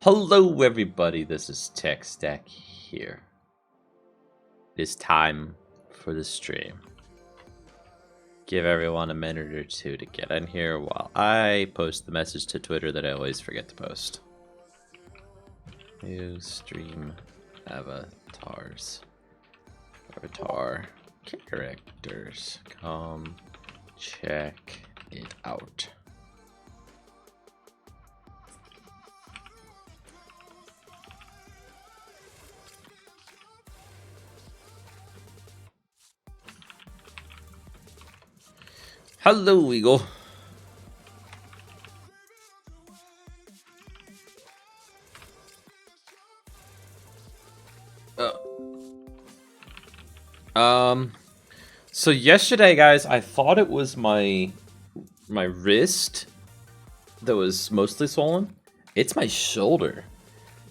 Hello everybody, this is Techstack here. It is time for the stream. Give everyone a minute or two to get in here while I post the message to Twitter that I always forget to post. New stream avatars. Avatar characters. Come check it out. Hello, Eagle. So yesterday, guys, I thought it was my wrist that was mostly swollen. It's my shoulder.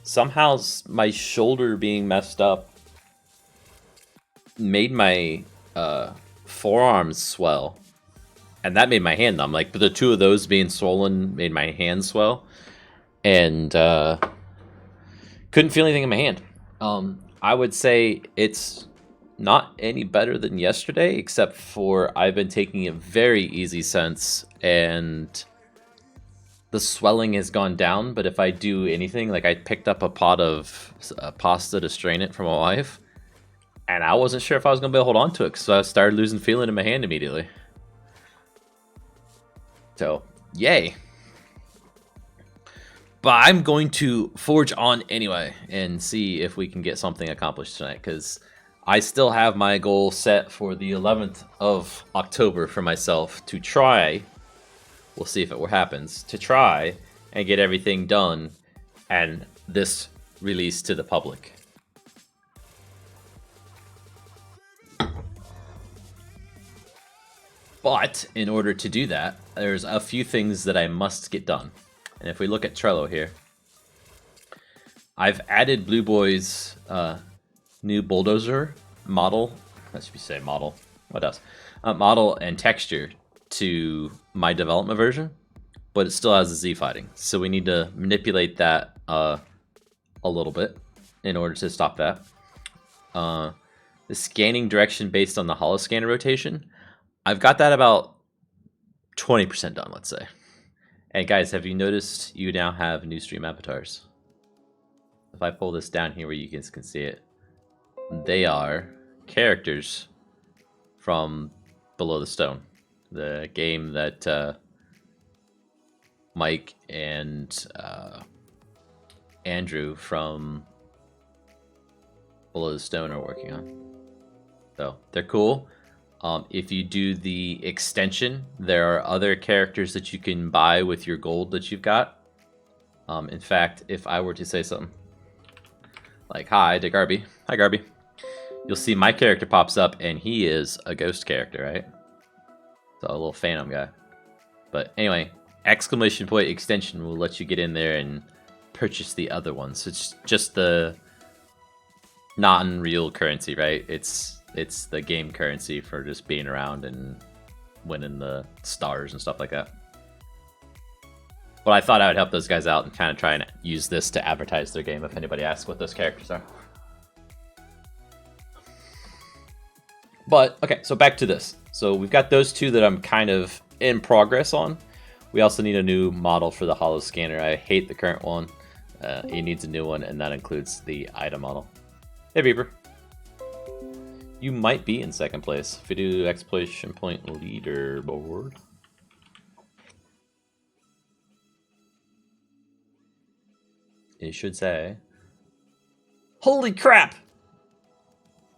Somehow my shoulder being messed up made my forearms swell. And that made my hand numb. Like, the two of those being swollen made my hand swell. And couldn't feel anything in my hand. I would say it's not any better than yesterday, except for I've been taking it very easy since, and the swelling has gone down. But if I do anything, like I picked up a pot of pasta to strain it for my wife, and I wasn't sure if I was going to be able to hold on to it, so I started losing feeling in my hand immediately. So, yay. But I'm going to forge on anyway and see if we can get something accomplished tonight, because I still have my goal set for the 11th of October for myself to try, we'll see if it happens, to try and get everything done and this released to the public. But in order to do that, there's a few things that I must get done. And if we look at Trello here, I've added Blue Boy's new bulldozer model. That should be say model. What else? Model and texture to my development version, but it still has a Z fighting. So we need to manipulate that a little bit in order to stop that. The scanning direction based on the holoscanner rotation, I've got that about 20% done, let's say. And guys, have you noticed you now have new stream avatars? If I pull this down here where you guys can see it, they are characters from Below the Stone, the game that Mike and Andrew from Below the Stone are working on. So they're cool. If you do the extension, there are other characters that you can buy with your gold that you've got. In fact, if I were to say something like, hi to Garby, hi Garby, you'll see my character pops up and he is a ghost character, right? So a little phantom guy. But anyway, exclamation point extension will let you get in there and purchase the other ones. It's just the non-real currency, right? It's the game currency for just being around and winning the stars and stuff like that. But I thought I would help those guys out and kind of try and use this to advertise their game if anybody asks what those characters are. But, okay, so back to this. So we've got those two that I'm kind of in progress on. We also need a new model for the holo scanner. I hate the current one. It needs a new one, and that includes the item model. Hey, Beaver. You might be in second place if you do exclamation point leaderboard. It should say, holy crap!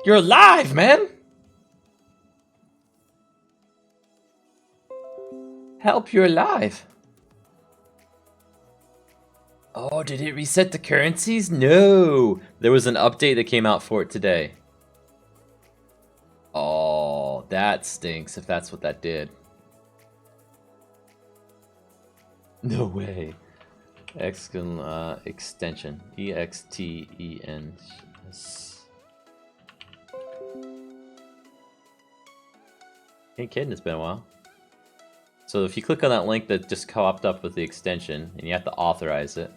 You're alive, man! Help, you're alive! Oh, did it reset the currencies? No! There was an update that came out for it today. Oh, that stinks if that's what that did. No way. Extension. EXTEN. Ain't kidding, it's been a while. So if you click on that link that just popped up with the extension, and you have to authorize it,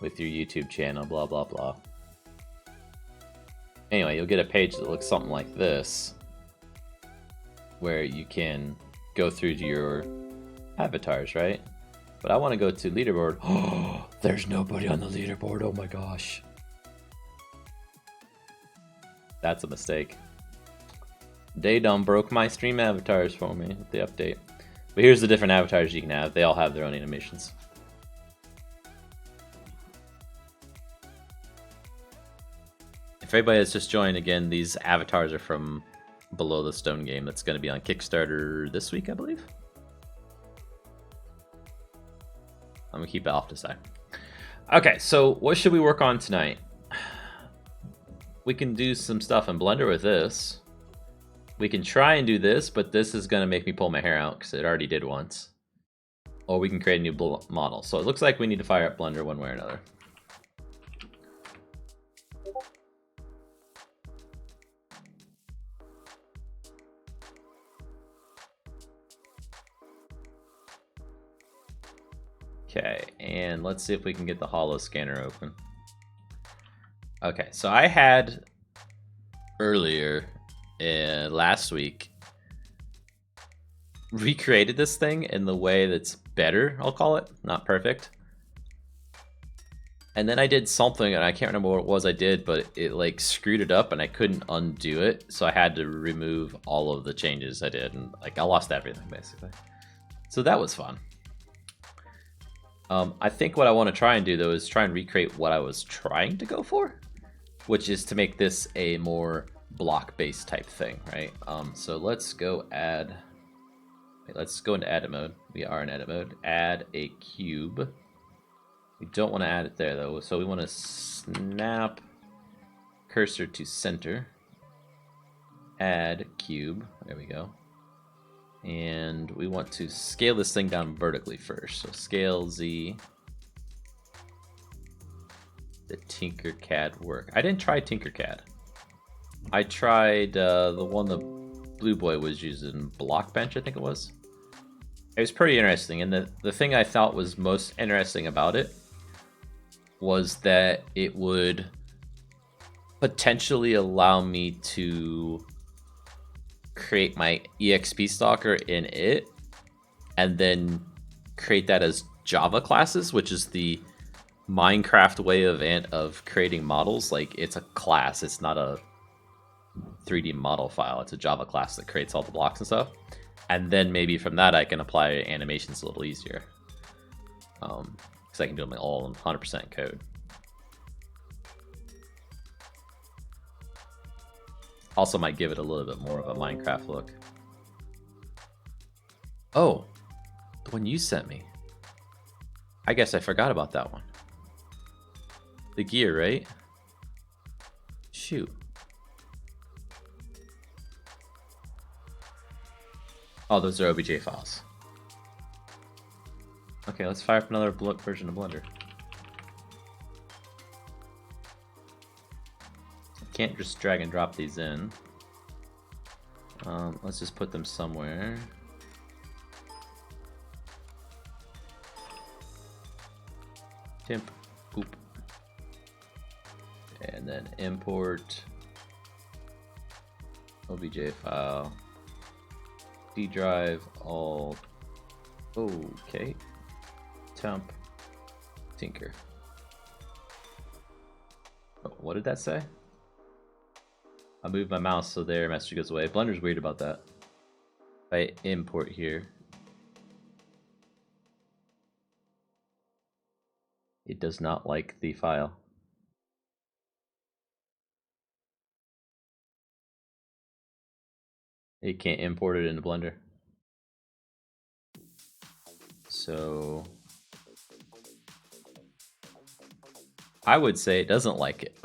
with your YouTube channel, blah, blah, blah. Anyway, you'll get a page that looks something like this, where you can go through to your avatars, right? But I want to go to leaderboard. Oh, there's nobody on the leaderboard. Oh my gosh. That's a mistake. They done broke my stream avatars for me with the update. But here's the different avatars you can have. They all have their own animations. If everybody that's just joined, again, these avatars are from Below the Stone game that's going to be on Kickstarter this week, I believe. I'm going to keep it off to side. Okay, so what should we work on tonight? We can do some stuff in Blender with this. We can try and do this, but this is going to make me pull my hair out because it already did once. Or we can create a new model. So it looks like we need to fire up Blender one way or another. Okay, and let's see if we can get the holo scanner open. Okay, so I had earlier last week recreated this thing in the way that's better, I'll call it, not perfect. And then I did something, and I can't remember what it was I did, but it like screwed it up and I couldn't undo it, so I had to remove all of the changes I did, and like I lost everything basically. So that was fun. I think what I want to try and do though is try and recreate what I was trying to go for, which is to make this a more block-based type thing, right? So let's go add. Wait, let's go into edit mode. We are in edit mode. Add a cube. We don't want to add it there though, so we want to snap cursor to center. Add cube. There we go. And we want to scale this thing down vertically first. So scale Z. The Tinkercad work. I didn't try Tinkercad. I tried the one the Blue Boy was using, Blockbench, I think it was. It was pretty interesting, and the thing I thought was most interesting about it was that it would potentially allow me to create my EXP stalker in it and then create that as Java classes, which is the Minecraft way of creating models. Like, it's a class, it's not a 3D model file, it's a Java class that creates all the blocks and stuff, and then maybe from that I can apply animations a little easier, because I can do them all in 100% code. Also might give it a little bit more of a Minecraft look. Oh, the one you sent me. I guess I forgot about that one. The gear, right? Shoot. Oh, those are OBJ files. Okay, let's fire up another version of Blender. Can't just drag and drop these in. Let's just put them somewhere. Temp, oop. And then import OBJ file, D drive, all. Okay. Temp, tinker. Oh, what did that say? I moved my mouse so their message goes away. Blender's weird about that. If I import here, it does not like the file. It can't import it into Blender. So I would say it doesn't like it.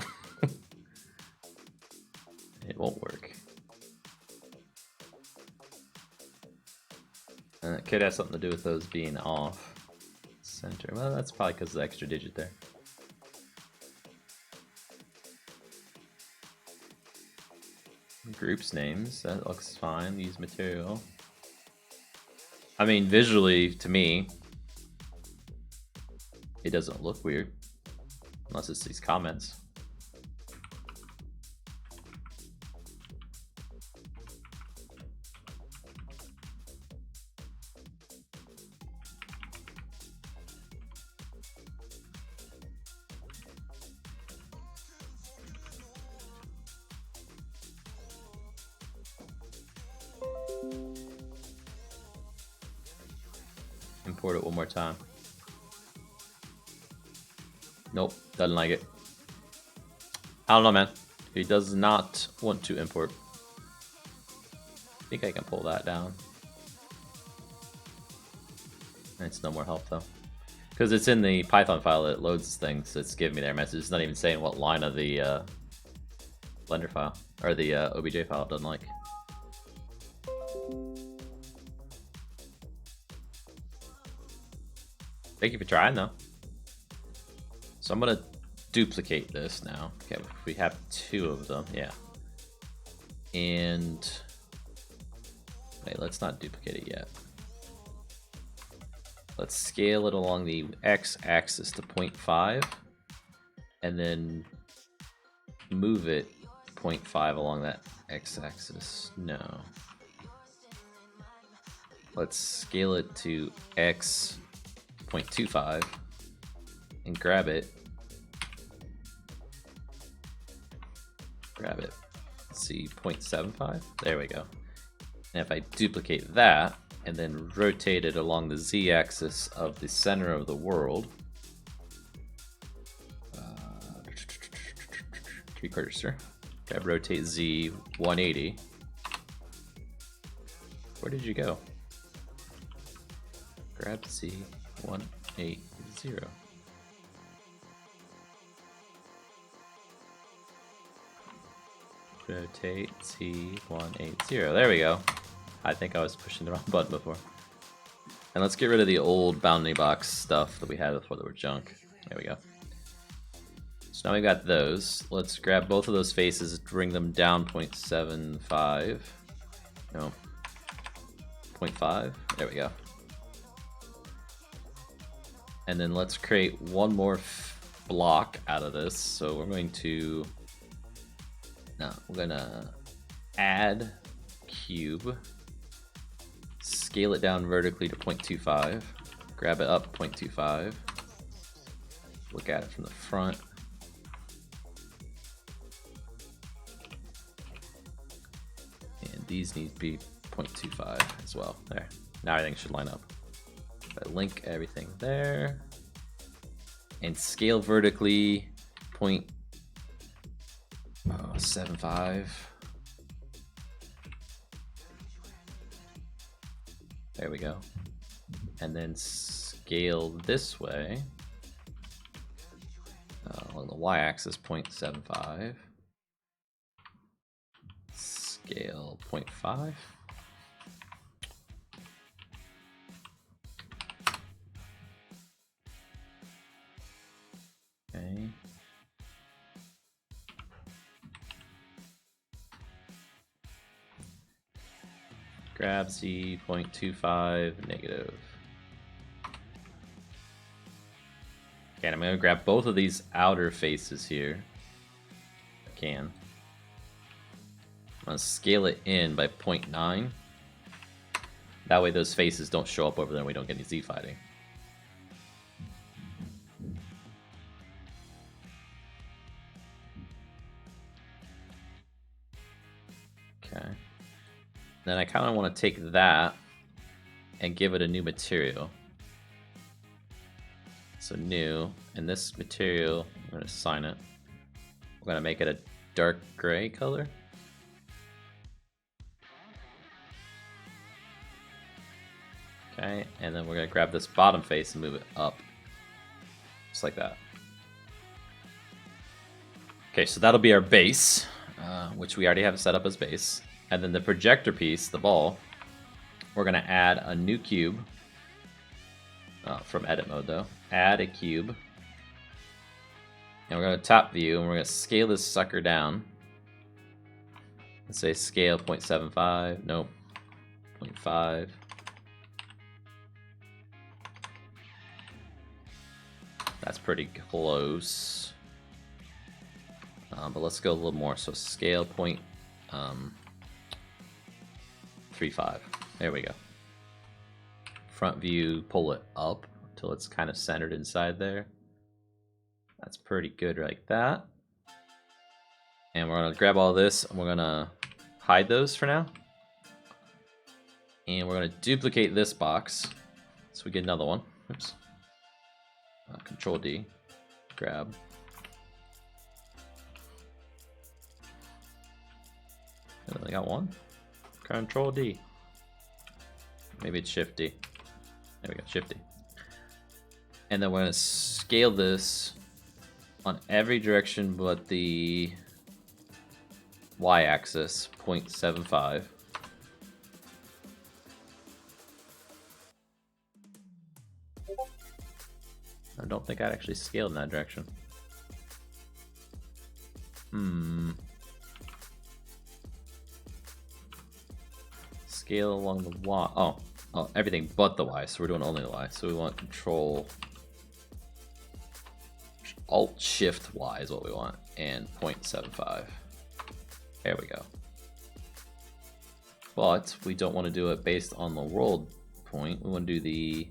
It won't work. And it could have something to do with those being off center. Well, that's probably because of the extra digit there. Groups names, that looks fine. Use material. I mean, visually, to me, it doesn't look weird. Unless it's these comments. Import it one more time. Nope, doesn't like it. I don't know, man. He does not want to import. I think I can pull that down. It's no more help though. Because it's in the Python file that loads things, so it's giving me their message. It's not even saying what line of the Blender file, or the OBJ file it doesn't like. Thank you for trying though. So I'm gonna duplicate this now. Okay, we have 2 of them, yeah. And wait, let's not duplicate it yet. Let's scale it along the x-axis to 0.5, and then move it 0.5 along that x-axis. No. Let's scale it to x 0.25 and grab it. Let's see, 0.75. There we go. And if I duplicate that and then rotate it along the z-axis of the center of the world, 3 cursor. Grab rotate z 180. Where did you go? Grab z 180. Rotate Z180. There we go. I think I was pushing the wrong button before. And let's get rid of the old bounding box stuff that we had before that were junk. There we go. So now we've got those. Let's grab both of those faces, bring them down 0.75. No. 0.5. There we go. And then let's create one more block out of this. So we're going to add cube, scale it down vertically to 0.25, grab it up 0.25, look at it from the front, and these need to be 0.25 as well. There, now everything should line up. I link everything there, and scale vertically 0.75. There we go. And then scale this way along the y-axis 0.75. Scale 0.5. Okay. Grab Z 0.25 negative. Okay, and I'm going to grab both of these outer faces here. If I can. I'm going to scale it in by 0.9. That way those faces don't show up over there and we don't get any Z fighting. Okay. Then I kind of want to take that and give it a new material. So new, and this material, I'm going to assign it. We're going to make it a dark gray color. Okay, and then we're going to grab this bottom face and move it up. Just like that. Okay, so that'll be our base, which we already have set up as base. And then the projector piece, the ball, we're going to add a new cube. From edit mode though. Add a cube. And we're going to top view and we're going to scale this sucker down. Let's say scale 0.75. Nope. 0.5. That's pretty close. But let's go a little more. So scale 0.35. There we go. Front view, pull it up until it's kind of centered inside there. That's pretty good like that. And we're going to grab all this and we're going to hide those for now. And we're going to duplicate this box so we get another one. Oops. Control D, grab. I only got one. Control D. Maybe it's Shift D. There we go, Shift D. And then we're going to scale this on every direction but the y-axis, 0.75. I don't think I'd actually scaled in that direction. Scale along the y. Oh, everything but the y. So we're doing only the y. So we want Control Alt Shift Y is what we want, and 0.75. There we go. But we don't want to do it based on the world point. We want to do the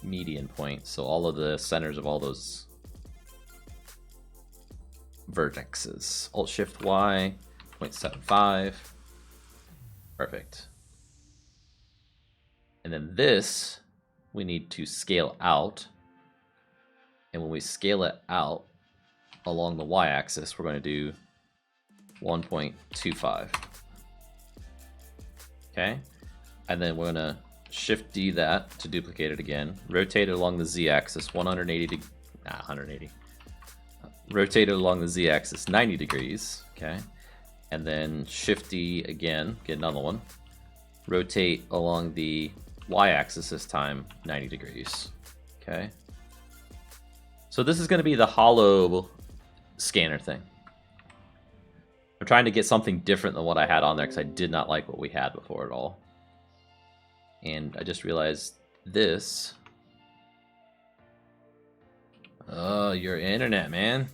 median point. So all of the centers of all those vertexes. Alt Shift Y, 0.75. Perfect. And then this we need to scale out. And when we scale it out along the y-axis, we're going to do 1.25. Okay, and then we're going to Shift D that to duplicate it again. Rotate it along the z-axis 180 180. Rotate it along the z-axis 90 degrees. Okay, and then Shift D again, get another one. Rotate along the y-axis this time 90 degrees. Okay. So this is going to be the hollow scanner thing. I'm trying to get something different than what I had on there because I did not like what we had before at all. And I just realized this. Oh, your internet, man.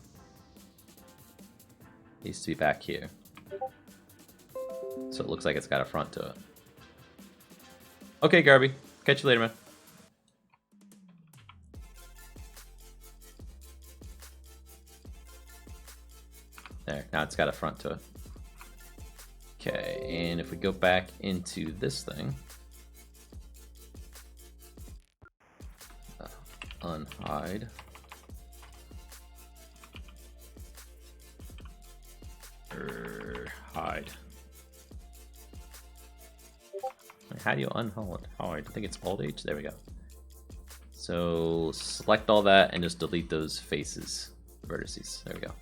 Needs to be back here. So it looks like it's got a front to it. Okay, Garby. Catch you later, man. There, now it's got a front to it. Okay, and if we go back into this thing, unhide. Hide. How do you unhold? Oh, I think it's Alt H. There we go. So select all that and just delete those faces, vertices. There we go.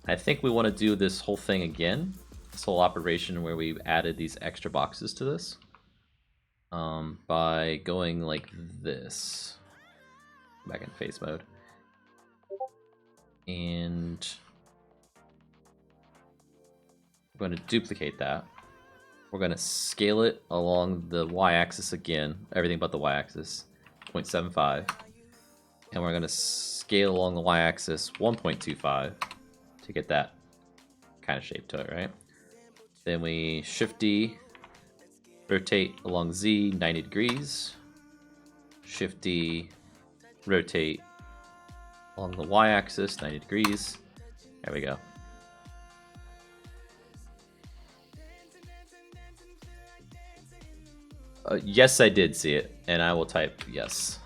I think we want to do this whole thing again, this whole operation where we've added these extra boxes to this, by going like this, back in face mode, and we're going to duplicate that. We're going to scale it along the y-axis again, everything but the y-axis, 0.75, and we're going to scale along the y-axis 1.25. to get that kind of shape to it, right? Then we Shift D, rotate along Z 90 degrees. Shift D, rotate along the y-axis 90 degrees. There we go. Yes, I did see it, and I will type yes.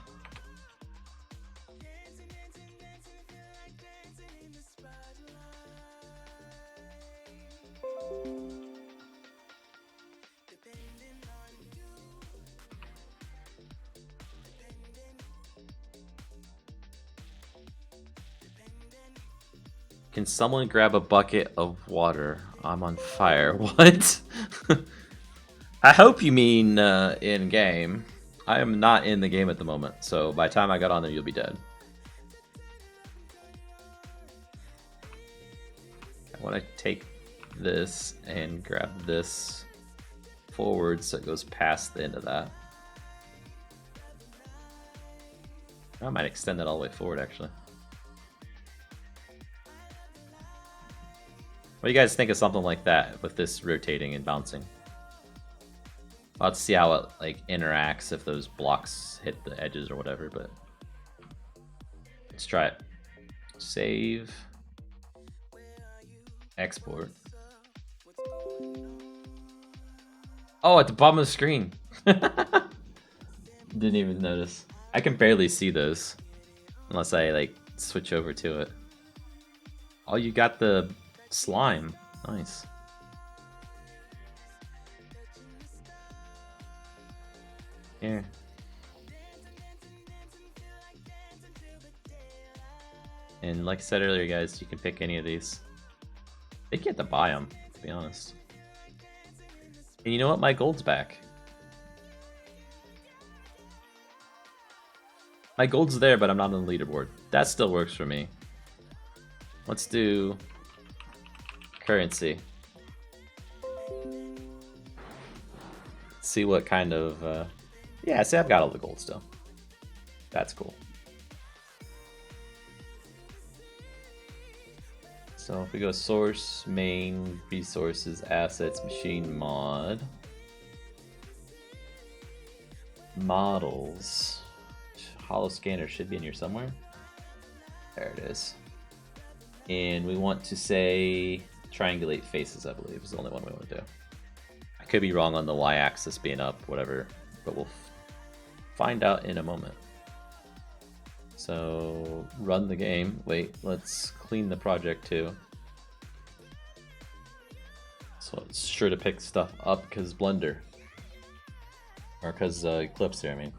Can someone grab a bucket of water? I'm on fire. What? I hope you mean in game. I am not in the game at the moment, so by the time I got on there, you'll be dead. I want to take this and grab this forward so it goes past the end of that. I might extend that all the way forward, actually. What do you guys think of something like that with this rotating and bouncing? I'll have to see how it like interacts if those blocks hit the edges or whatever, but let's try it. Save. Export. Oh, at the bottom of the screen. Didn't even notice. I can barely see those unless I like switch over to it. Oh, you got the slime. Nice. Here. And like I said earlier, guys, you can pick any of these. I think you have to buy them, to be honest. And you know what? My gold's back. My gold's there, but I'm not on the leaderboard. That still works for me. Let's do currency. See what kind of... Yeah, see, I've got all the gold still. That's cool. So if we go source, main, resources, assets, machine mod, models, hollow scanner should be in here somewhere. There it is. And we want to say triangulate faces, I believe, is the only one we want to do. I could be wrong on the y-axis being up, whatever, but we'll find out in a moment. So run the game. Wait, let's clean the project too. So it's sure to pick stuff up because Blender. Or because Eclipse here, I mean.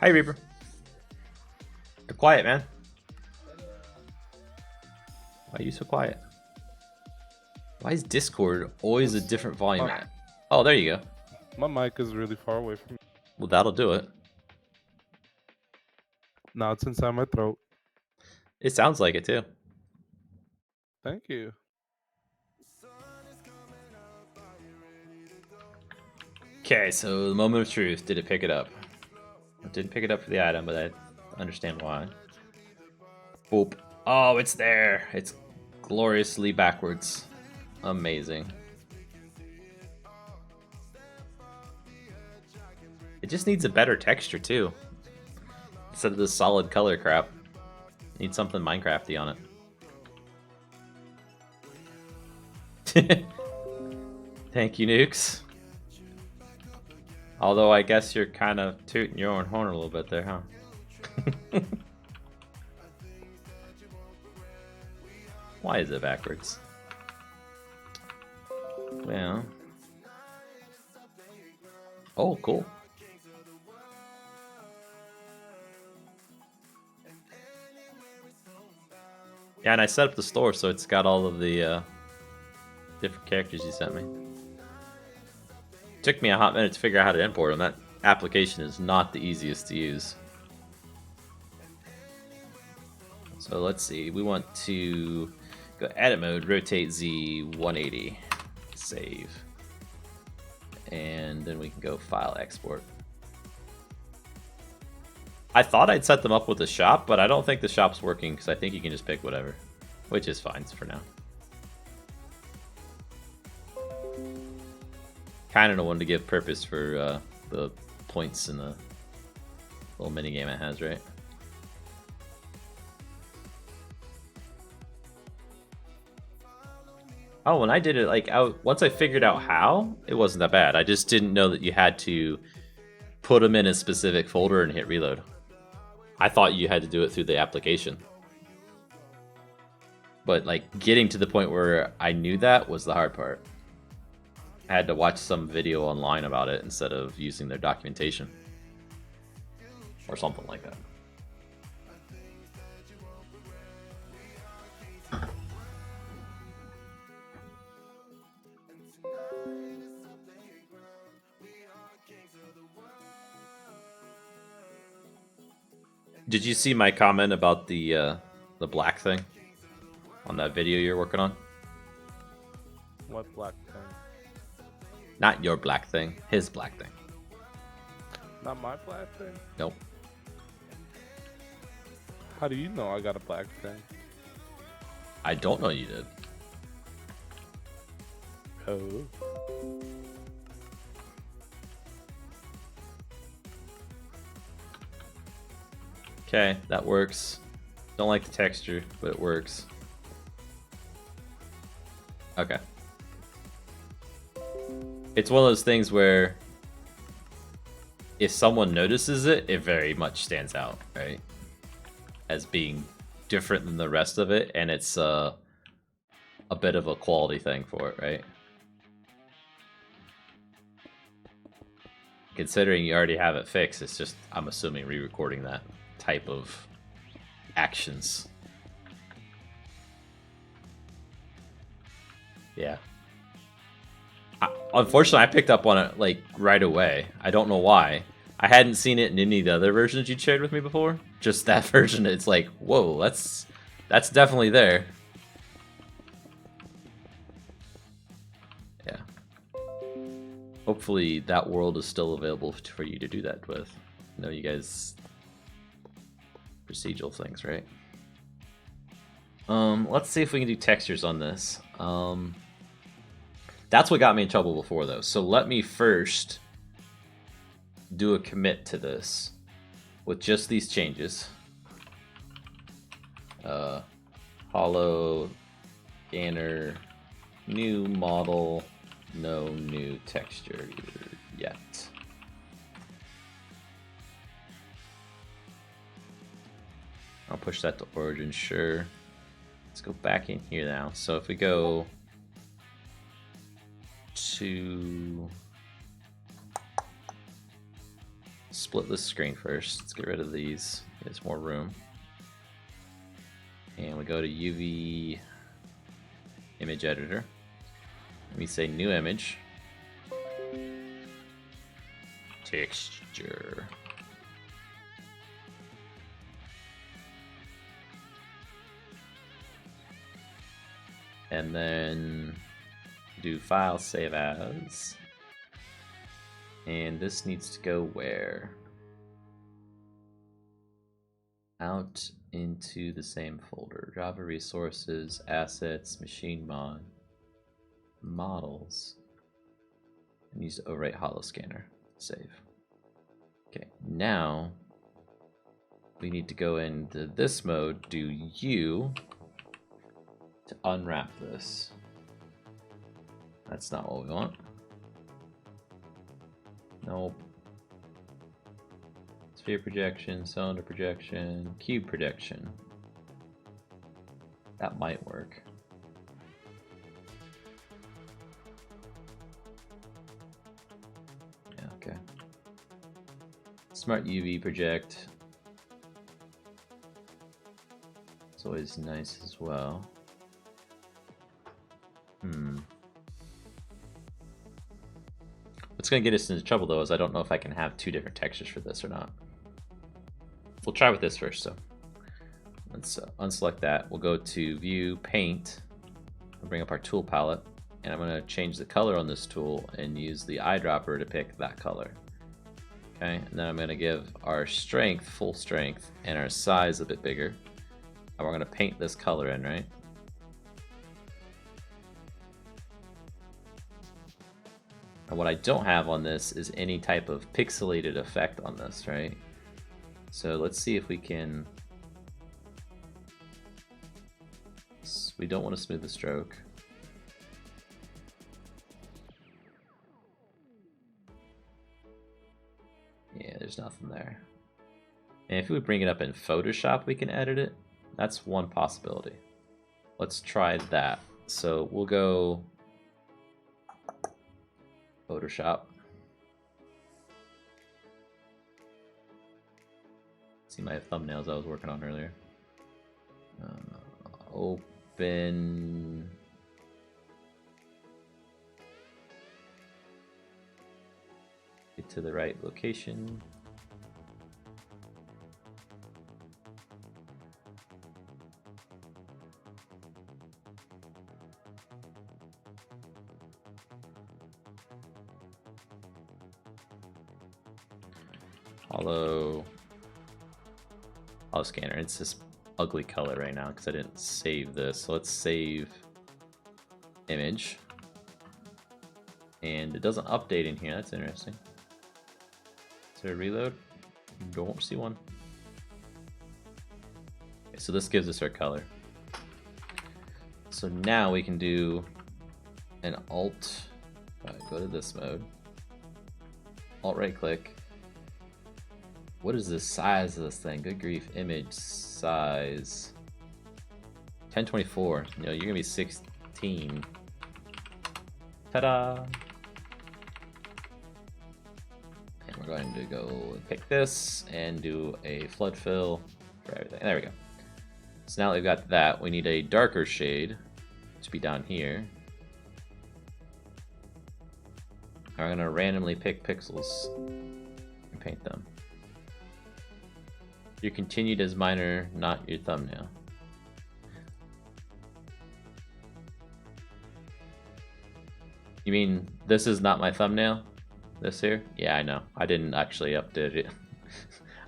Hi, Reaper. You're quiet, man. Why are you so quiet? Why is Discord always a different volume? Oh, there you go. My mic is really far away from me. Well, that'll do it. Now it's inside my throat. It sounds like it too. Thank you. Okay, so the moment of truth. Did it pick it up? It didn't pick it up for the item, but I understand why. Boop. Oh, it's there. It's gloriously backwards. Amazing. It just needs a better texture too. Instead of this solid color crap. Need something Minecrafty on it. Thank you, Nukes. Although I guess you're kind of tooting your own horn a little bit there, huh? Why is it backwards? Well. Oh, cool. Yeah, and I set up the store so it's got all of the different characters you sent me. Took me a hot minute to figure out how to import them. That application is not the easiest to use. So let's see. We want to go edit mode, rotate Z 180, save. And then we can go file export. I thought I'd set them up with the shop, but I don't think the shop's working because I think you can just pick whatever, which is fine for now. Kind of one to give purpose for the points in the little mini game it has, right? Oh, when I did it, like, once I figured out how, it wasn't that bad. I just didn't know that you had to put them in a specific folder and hit reload. I thought you had to do it through the application. But, like, getting to the point where I knew that was the hard part. I had to watch some video online about it instead of using their documentation. Or something like that. Did you see my comment about the black thing on that video you're working on? What black thing? Not your black thing, his black thing. Not my black thing? Nope. How do you know I got a black thing? I don't know you did. Oh. Okay, that works. Don't like the texture, but it works. Okay. It's one of those things where if someone notices it, it very much stands out, right? As being different than the rest of it, and it's a bit of a quality thing for it, right? Considering you already have it fixed, it's just, I'm assuming, re-recording that type of actions. Yeah. Unfortunately, I picked up on it like right away. I don't know why. I hadn't seen it in any of the other versions you'd shared with me before. Just that version, it's like, whoa, that's definitely there. Yeah. Hopefully that world is still available for you to do that with. I know you guys procedural things, right? Let's see if we can do textures on this. That's what got me in trouble before, though. So let me first do a commit to this with just these changes. Hollow scanner, new model, no new texture yet. I'll push that to origin, sure. Let's go back in here now. So if we go to split this screen first, let's get rid of these. There's more room. And we go to UV image editor. Let me say new image. Texture. And then do file save as. And this needs to go where? Out into the same folder. Java resources, assets, machine mod, models. And use the overwrite hollow scanner. Save. Okay, now we need to go into this mode, do U to unwrap this. That's not what we want. Nope. Sphere projection, cylinder projection, cube projection. That might work. Yeah, okay. Smart UV project. It's always nice as well. What's going to get us into trouble though is I don't know if I can have two different textures for this or not. We'll try with this first. So let's unselect that. We'll go to View, Paint. We'll bring up our tool palette, and I'm going to change the color on this tool and use the eyedropper to pick that color. Okay, and then I'm going to give our strength full strength and our size a bit bigger. And we're going to paint this color in, right? And what I don't have on this is any type of pixelated effect on this, right? So let's see if we can... We don't want to smooth the stroke. Yeah, there's nothing there. And if we bring it up in Photoshop, we can edit it. That's one possibility. Let's try that. So we'll go Photoshop. See my thumbnails I was working on earlier. Open. Get to the right location. Hollow scanner. It's this ugly color right now because I didn't save this. So let's save image. And it doesn't update in here. That's interesting. Is there a reload? Don't see one. Okay, so this gives us our color. So now we can do an alt. Go to this mode. Alt right click. What is the size of this thing? Good grief. Image size 1024. You know, you're gonna be 16. Ta-da! And we're going to go pick this and do a flood fill for everything. There we go. So now that we've got that, we need a darker shade to be down here. And we're gonna randomly pick pixels and paint them. Your continued as minor, not your thumbnail. You mean this is not my thumbnail? This here? Yeah, I know. I didn't actually update it.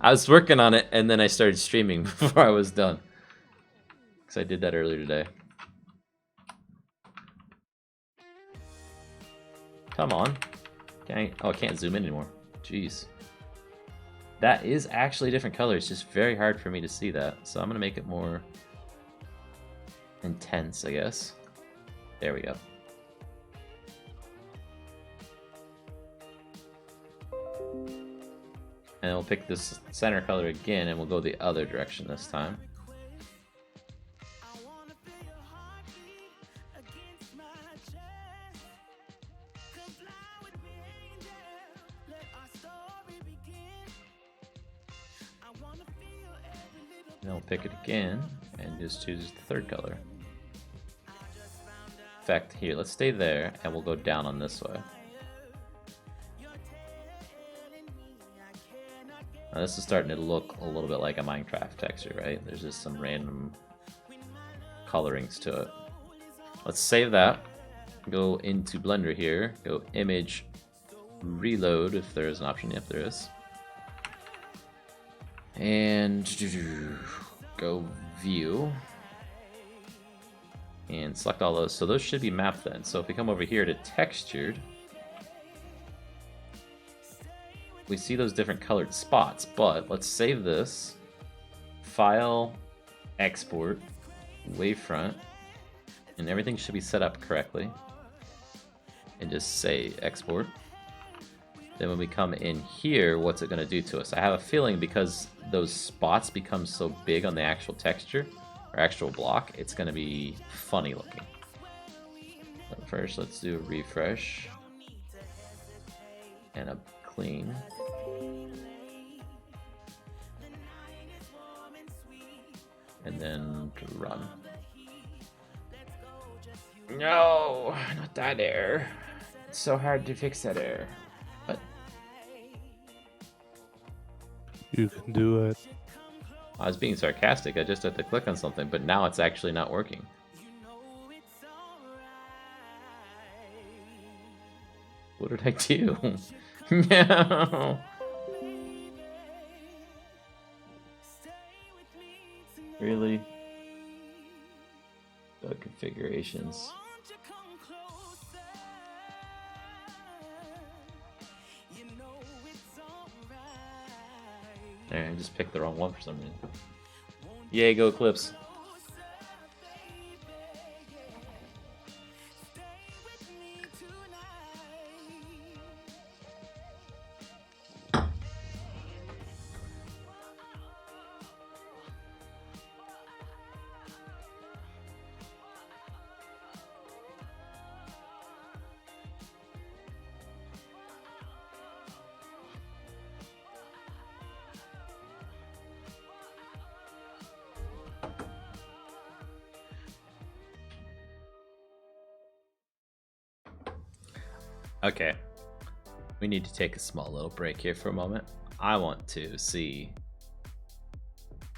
I was working on it and then I started streaming before I was done. Because I did that earlier today. Come on. I can't zoom in anymore. Jeez. That is actually a different color. It's just very hard for me to see that. So I'm going to make it more intense, I guess. There we go. And we'll pick this center color again and we'll go the other direction this time. And we'll pick it again and just choose the third color. In fact, here, let's stay there and we'll go down on this way. Now this is starting to look a little bit like a Minecraft texture, right? There's just some random colorings to it. Let's save that. Go into Blender here. Go Image, Reload if there is an option. Yep, there is. And go View. And select all those. So those should be mapped then. So if we come over here to Textured, we see those different colored spots, but let's save this. File, Export, Wavefront, and everything should be set up correctly. And just say Export. Then when we come in here, what's it going to do to us? I have a feeling because those spots become so big on the actual texture, or actual block, it's going to be funny looking. But first, let's do a refresh. And a clean. And then to run. No, not that error. It's so hard to fix that error. But You can do it. I was being sarcastic. I just had to click on something, but now it's actually not working. What did I do? No. Really? The configurations. There, I just picked the wrong one for some reason. Yay, go Eclipse. Okay, we need to take a small little break here for a moment. I want to see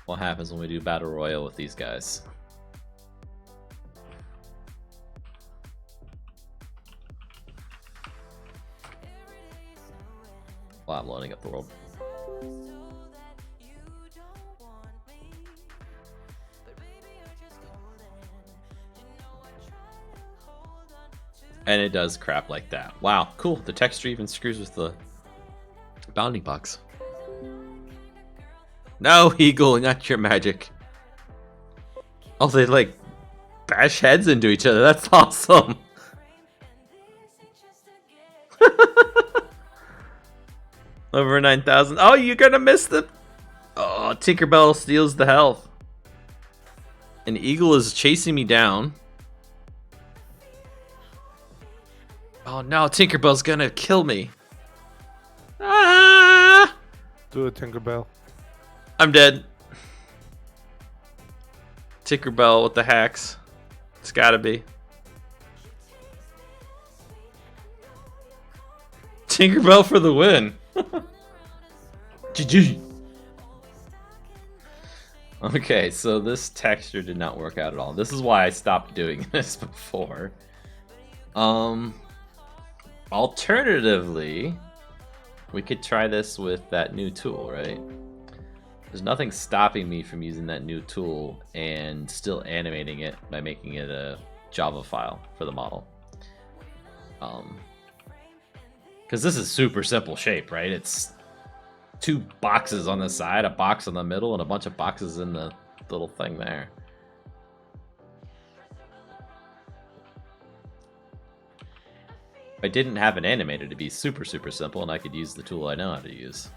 what happens when we do Battle Royale with these guys. While I'm loading up the world. And it does crap like that. Wow, cool. The texture even screws with the bounding box. No, Eagle, not your magic. Oh, they like bash heads into each other. That's awesome. Over 9,000. Oh, you're gonna miss the... Oh, Tinkerbell steals the health. An eagle is chasing me down. Oh no, Tinkerbell's gonna kill me. Ah! Do it, Tinkerbell. I'm dead. Tinkerbell with the hacks. It's gotta be. Tinkerbell for the win. GG. Okay, so this texture did not work out at all. This is why I stopped doing this before. Alternatively, we could try this with that new tool, right? There's nothing stopping me from using that new tool and still animating it by making it a Java file for the model. Because this is super simple shape, right? It's 2 boxes on the side, a box in the middle, and a bunch of boxes in the little thing there. If I didn't have an animator, to be super simple, and I could use the tool I know how to use.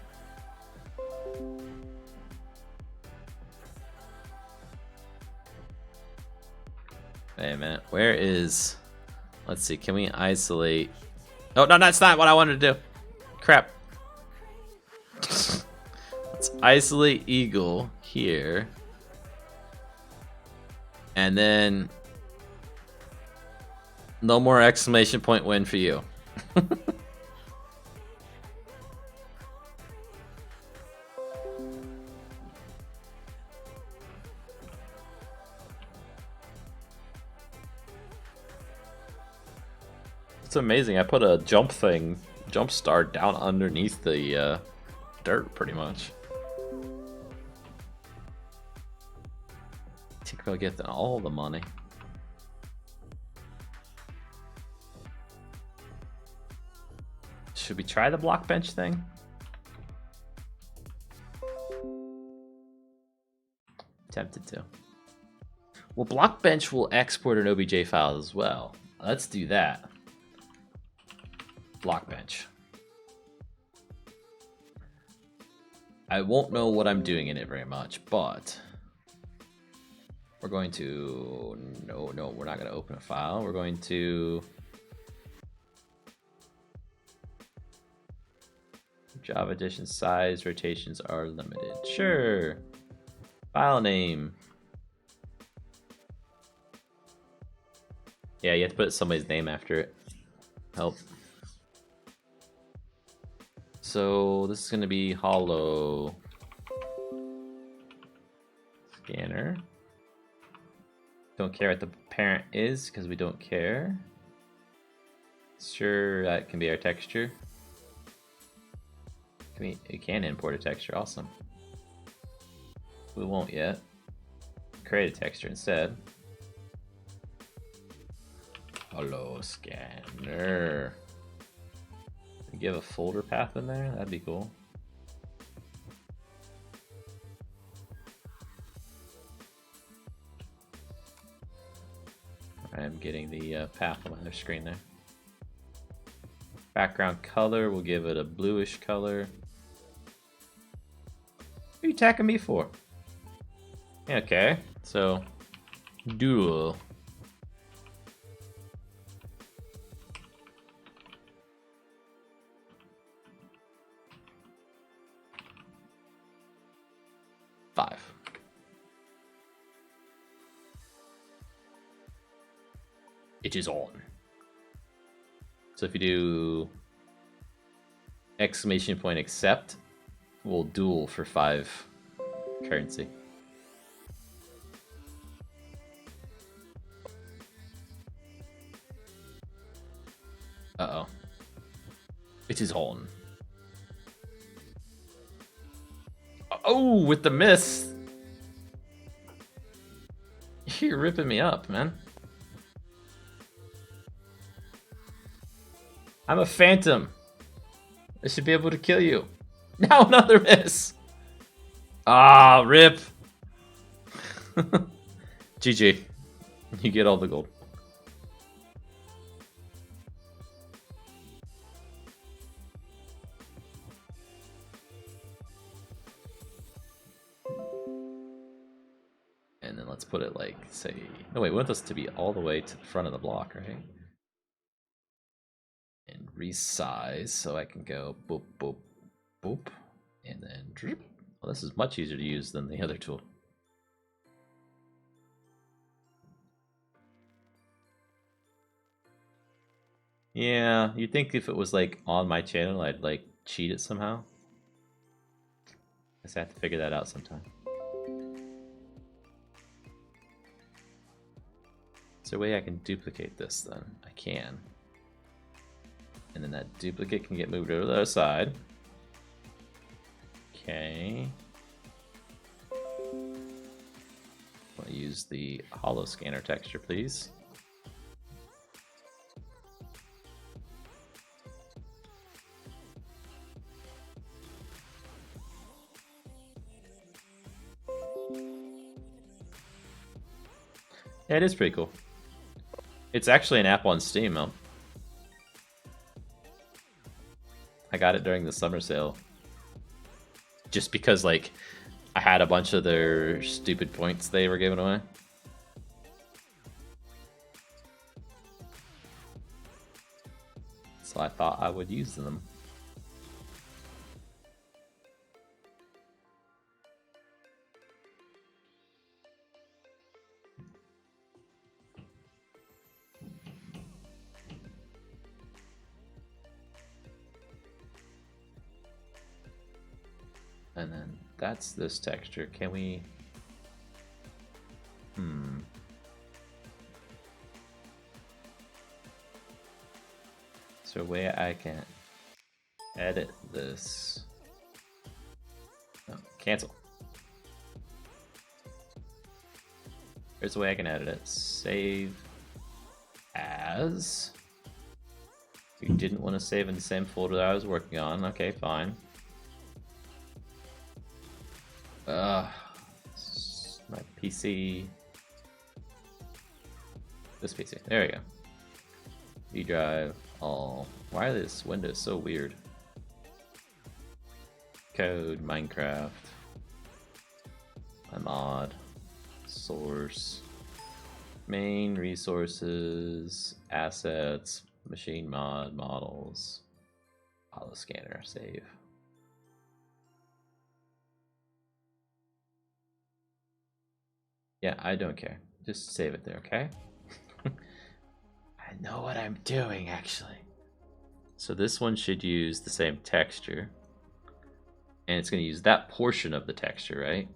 Wait a minute, where is... Let's see, can we isolate... Oh, no, that's not what I wanted to do. Crap. Let's isolate Eagle here. And then... No more exclamation point win for you. It's amazing. I put a jump star down underneath the dirt, pretty much. Tinkerbell gets all the money. Should we try the block bench thing? Tempted to. Well, block bench will export an OBJ file as well. Let's do that. Block bench. I won't know what I'm doing in it very much, but we're going to... No, we're not going to open a file. We're going to... Java edition size, rotations are limited. Sure. File name. Yeah, you have to put somebody's name after it. Help. So this is going to be hollow scanner. Don't care what the parent is because we don't care. Sure, that can be our texture. We can import a texture, awesome. We won't yet. Create a texture instead. Hello, scanner. Give a folder path in there, that'd be cool. I'm getting the path on my other screen there. Background color, we'll give it a bluish color. What are you attacking me for? Okay, so dual. Five. It is on. So if you do exclamation point accept, we'll duel for 5 currency. Uh-oh. It is on. Oh, with the miss. You're ripping me up, man. I'm a phantom. I should be able to kill you. Now another miss. Ah, rip. GG. You get all the gold. And then let's put it like, say... No, wait, we want this to be all the way to the front of the block, right? And resize so I can go boop, boop, boop. And then drip. Well, this is much easier to use than the other tool. Yeah, you'd think if it was like on my channel, I'd like cheat it somehow. Guess I have to figure that out sometime. Is there a way I can duplicate this then? I can. And then that duplicate can get moved over to the other side. Okay. I'll use the hollow scanner texture, please. Yeah, it is pretty cool. It's actually an app on Steam, though. I got it during the summer sale. Just because, like, I had a bunch of their stupid points they were giving away. So I thought I would use them. And then that's this texture. Can we... Is there a way I can edit this? No, cancel. There's a way I can edit it. Save as. You didn't want to save in the same folder that I was working on. Okay, fine. My PC. This PC. There we go. V drive. All. Why are this windows so weird? Code. Minecraft. My mod. Source. Main. Resources. Assets. Machine mod. Models. Hollow scanner. Save. Yeah, I don't care. Just save it there, okay? I know what I'm doing, actually. So this one should use the same texture. And it's going to use that portion of the texture, right?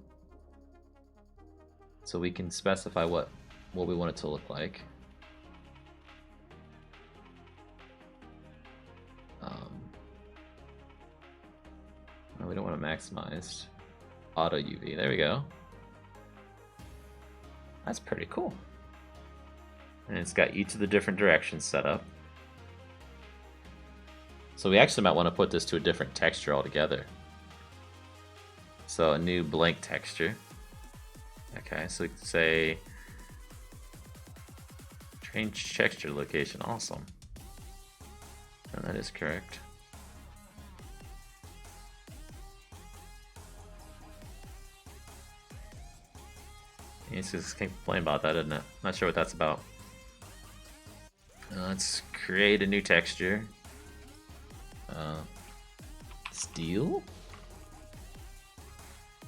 So we can specify what we want it to look like. No, we don't want to maximize auto UV. There we go. That's pretty cool. And it's got each of the different directions set up. So we actually might want to put this to a different texture altogether. So a new blank texture. Okay, so we can say change texture location. Awesome. And that is correct. It's just can't complain about that, isn't it? Not sure what that's about. Let's create a new texture. Steel?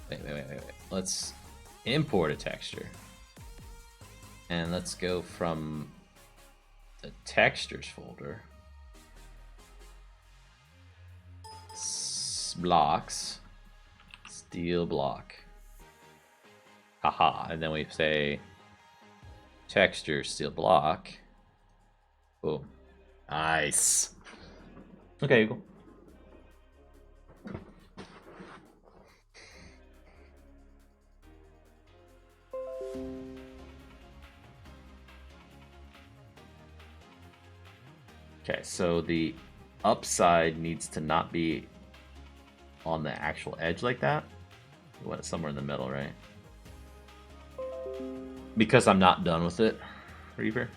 Wait. Let's import a texture. And let's go from the textures folder. Blocks. Steel block. Haha, and then we say texture steel block. Boom. Nice. Okay, cool. Okay, so the upside needs to not be on the actual edge like that. You want it somewhere in the middle, right? Because I'm not done with it, Reaper.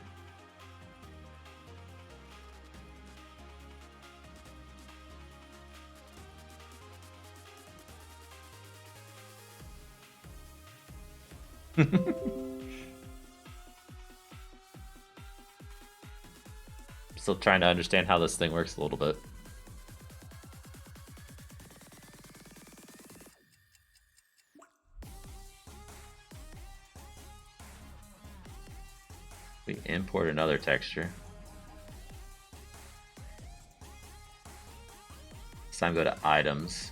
Still trying to understand how this thing works a little bit. We import another texture. This time go to items.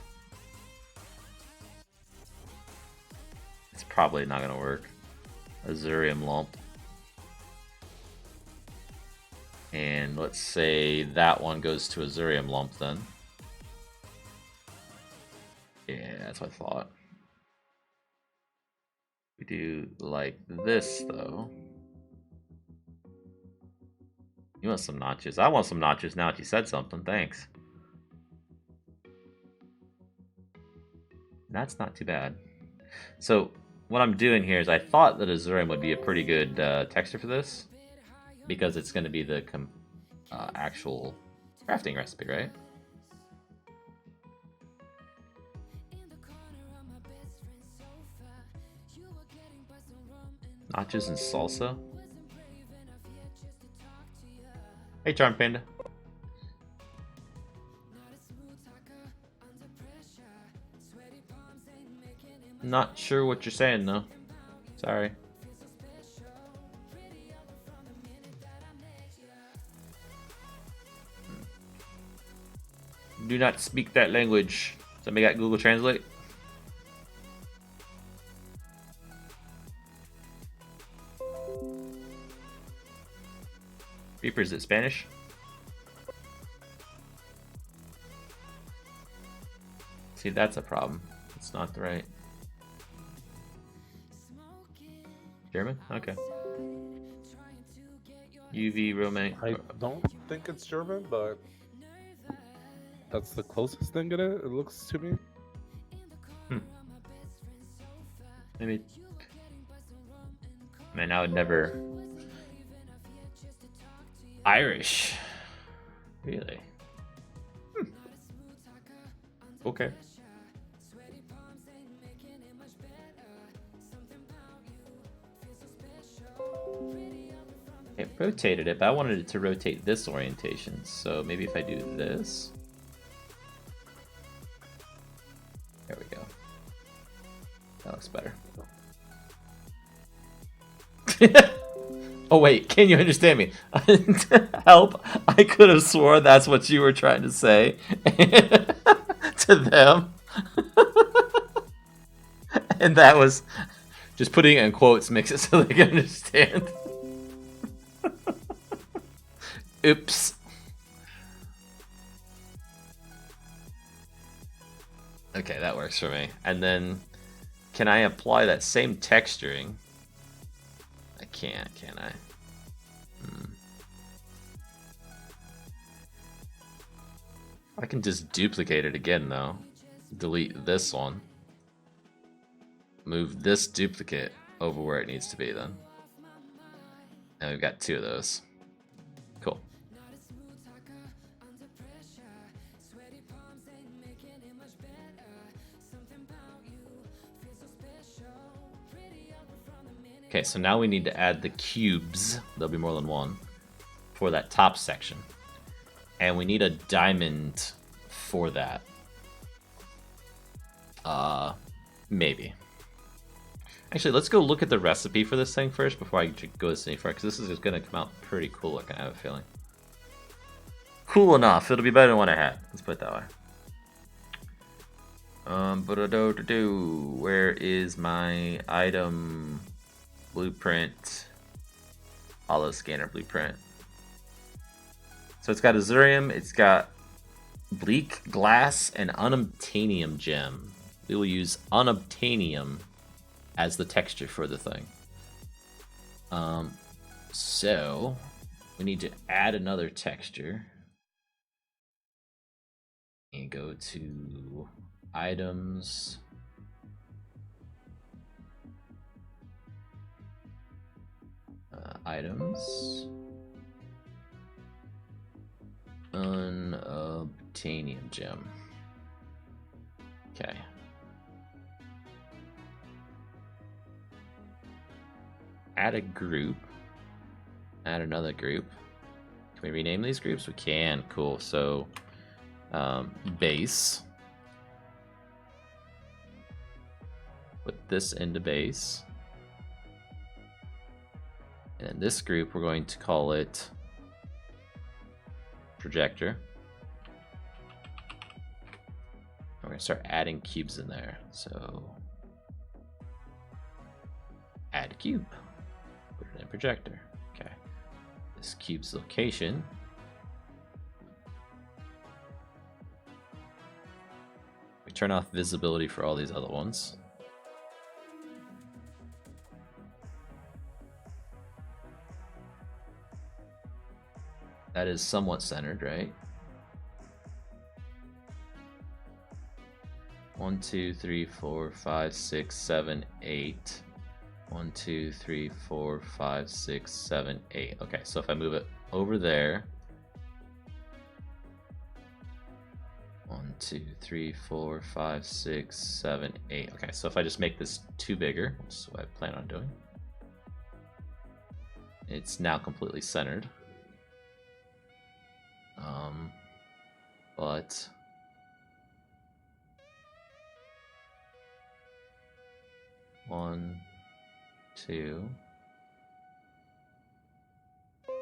It's probably not gonna work. Azurium lump. And let's say that one goes to Azurium lump then. Yeah, that's what I thought. We do like this though. You want some notches? I want some notches now that you said something. Thanks. That's not too bad. So what I'm doing here is I thought that Azurium would be a pretty good texture for this because it's going to be the actual crafting recipe, right? Notches and salsa. Hey, Charm Panda. Not sure what you're saying though. Sorry. Do not speak that language. Somebody got Google Translate? Reaper, is it Spanish? See, that's a problem. It's not the right. German? Okay. UV roaming. I don't think it's German, but that's the closest thing it looks to me. Maybe. Man, I would never. Irish. Really? Okay. It rotated it, but I wanted it to rotate this orientation. So maybe if I do this. There we go. That looks better. Oh wait, can you understand me? Help! I could have swore that's what you were trying to say to them. And that was just putting it in quotes makes it so they can understand. Oops. Okay, that works for me. And then, can I apply that same texturing? I can't, can I? I can just duplicate it again, though. Delete this one. Move this duplicate over where it needs to be, then. And we've got two of those. Cool. Okay, so now we need to add the cubes, there'll be more than one, for that top section. And we need a diamond for that. Maybe. Actually, let's go look at the recipe for this thing first before I go this any further, because this is going to come out pretty cool looking, I have a feeling. Cool enough, it'll be better than what I had. Let's put it that way. Where is my item blueprint? Hollow scanner blueprint. So it's got Azurium, it's got bleak glass and unobtainium gem. We will use unobtainium as the texture for the thing. So we need to add another texture. me go to items. Items. Unobtainium gem. Okay. Add a group. Add another group. Can we rename these groups? We can. Cool. So base. Put this into base. And in this group, we're going to call it projector. We're going to start adding cubes in there. So add cube. Put it in projector. Okay. This cube's location. We turn off visibility for all these other ones. That is somewhat centered, right? 1, 2, 3, 4, 5, 6, 7, 8. 1, 2, 3, 4, 5, 6, 7, 8. Okay, so if I move it over there. 1, 2, 3, 4, 5, 6, 7, 8. Okay, so if I just make this 2 bigger, which is what I plan on doing, it's now completely centered. But one, two, four,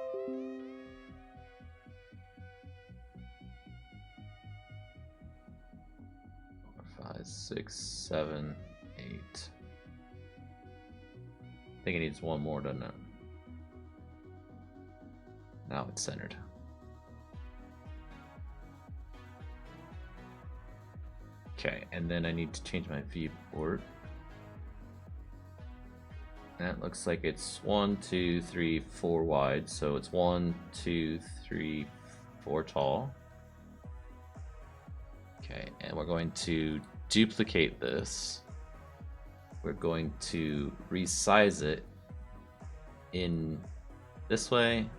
5, 6, 7, 8. I think it needs one more, doesn't it? Now it's centered. Okay, and then I need to change my viewport. That looks like it's 1, 2, 3, 4 wide, so it's 1, 2, 3, 4 tall. Okay, and we're going to duplicate this. We're going to resize it in this way,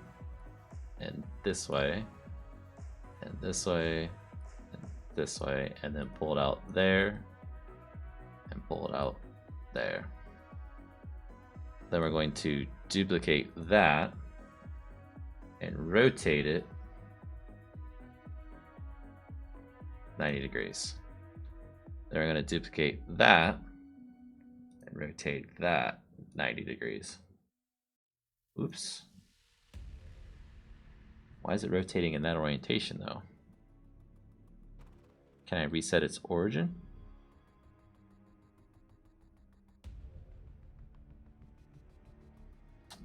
and this way, and this way, and this way, and then pull it out there, and pull it out there. Then we're going to duplicate that and rotate it 90 degrees. Then we're going to duplicate that and rotate that 90 degrees. Oops. Why is it rotating in that orientation though? Can I reset its origin?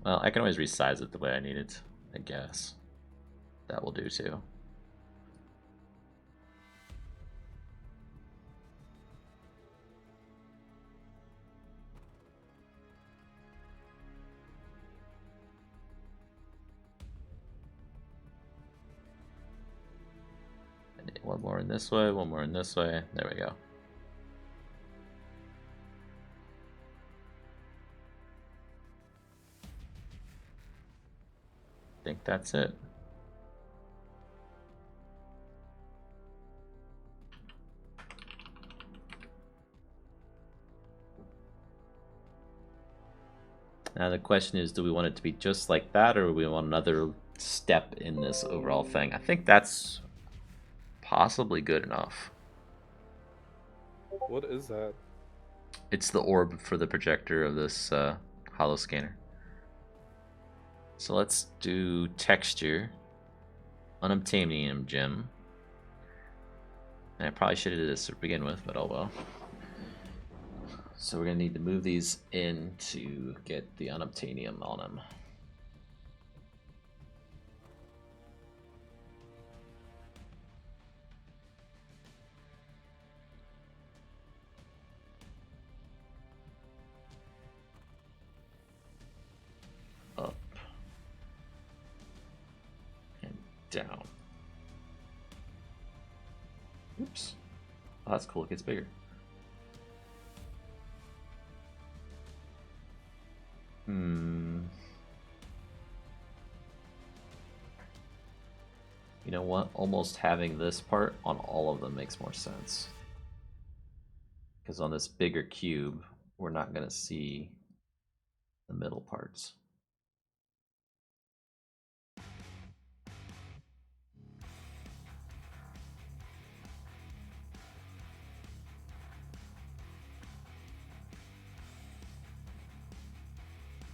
Well, I can always resize it the way I need it, I guess. That will do too. One more in this way, one more in this way. There we go. I think that's it. Now the question is, do we want it to be just like that, or do we want another step in this overall thing? I think that's possibly good enough. What is that? It's the orb for the projector of this holo scanner. So let's do texture, unobtainium gem. And I probably should have did this to begin with, but oh well. So we're gonna need to move these in to get the unobtainium on them. Up and down. Oops. Oh, that's cool. It gets bigger. You know what? Almost having this part on all of them makes more sense. Because on this bigger cube, we're not going to see the middle parts.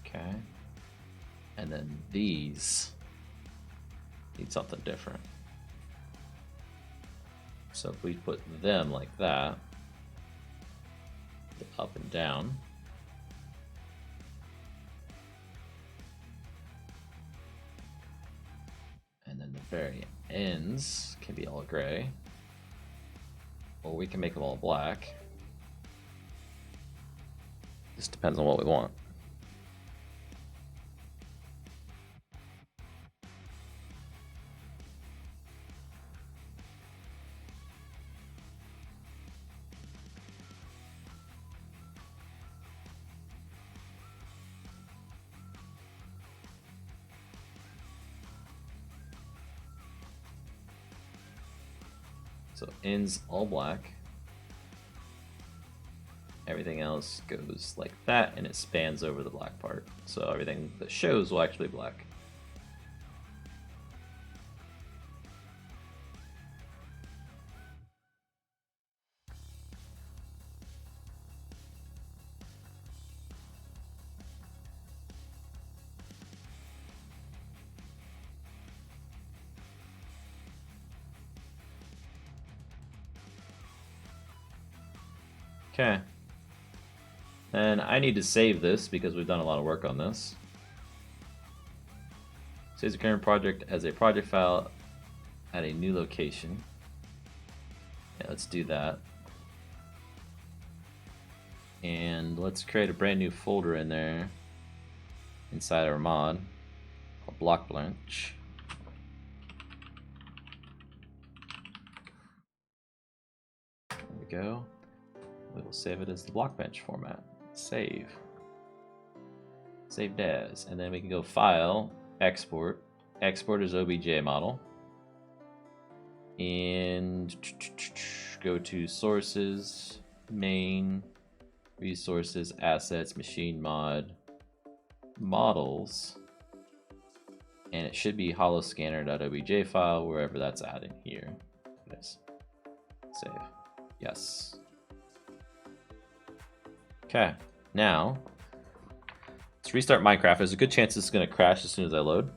Okay. And then these need something different. So if we put them like that, up and down, and then the very ends can be all gray, or we can make them all black. Just depends on what we want. So ends all black. Everything else goes like that, and it spans over the black part. So everything that shows will actually be black. Okay. And I need to save this because we've done a lot of work on this. Saves the current project as a project file at a new location. Yeah, let's do that. And let's create a brand new folder in there inside our mod called Block Bench. There we go. We will save it as the Block Bench format. Save. Saved as. And then we can go File, Export. Export as OBJ model. And go to Sources, Main, Resources, Assets, Machine Mod, Models. And it should be holoscanner.obj file, wherever that's at in here. It is. Save. Yes. Okay, now let's restart Minecraft. There's a good chance it's going to crash as soon as I load,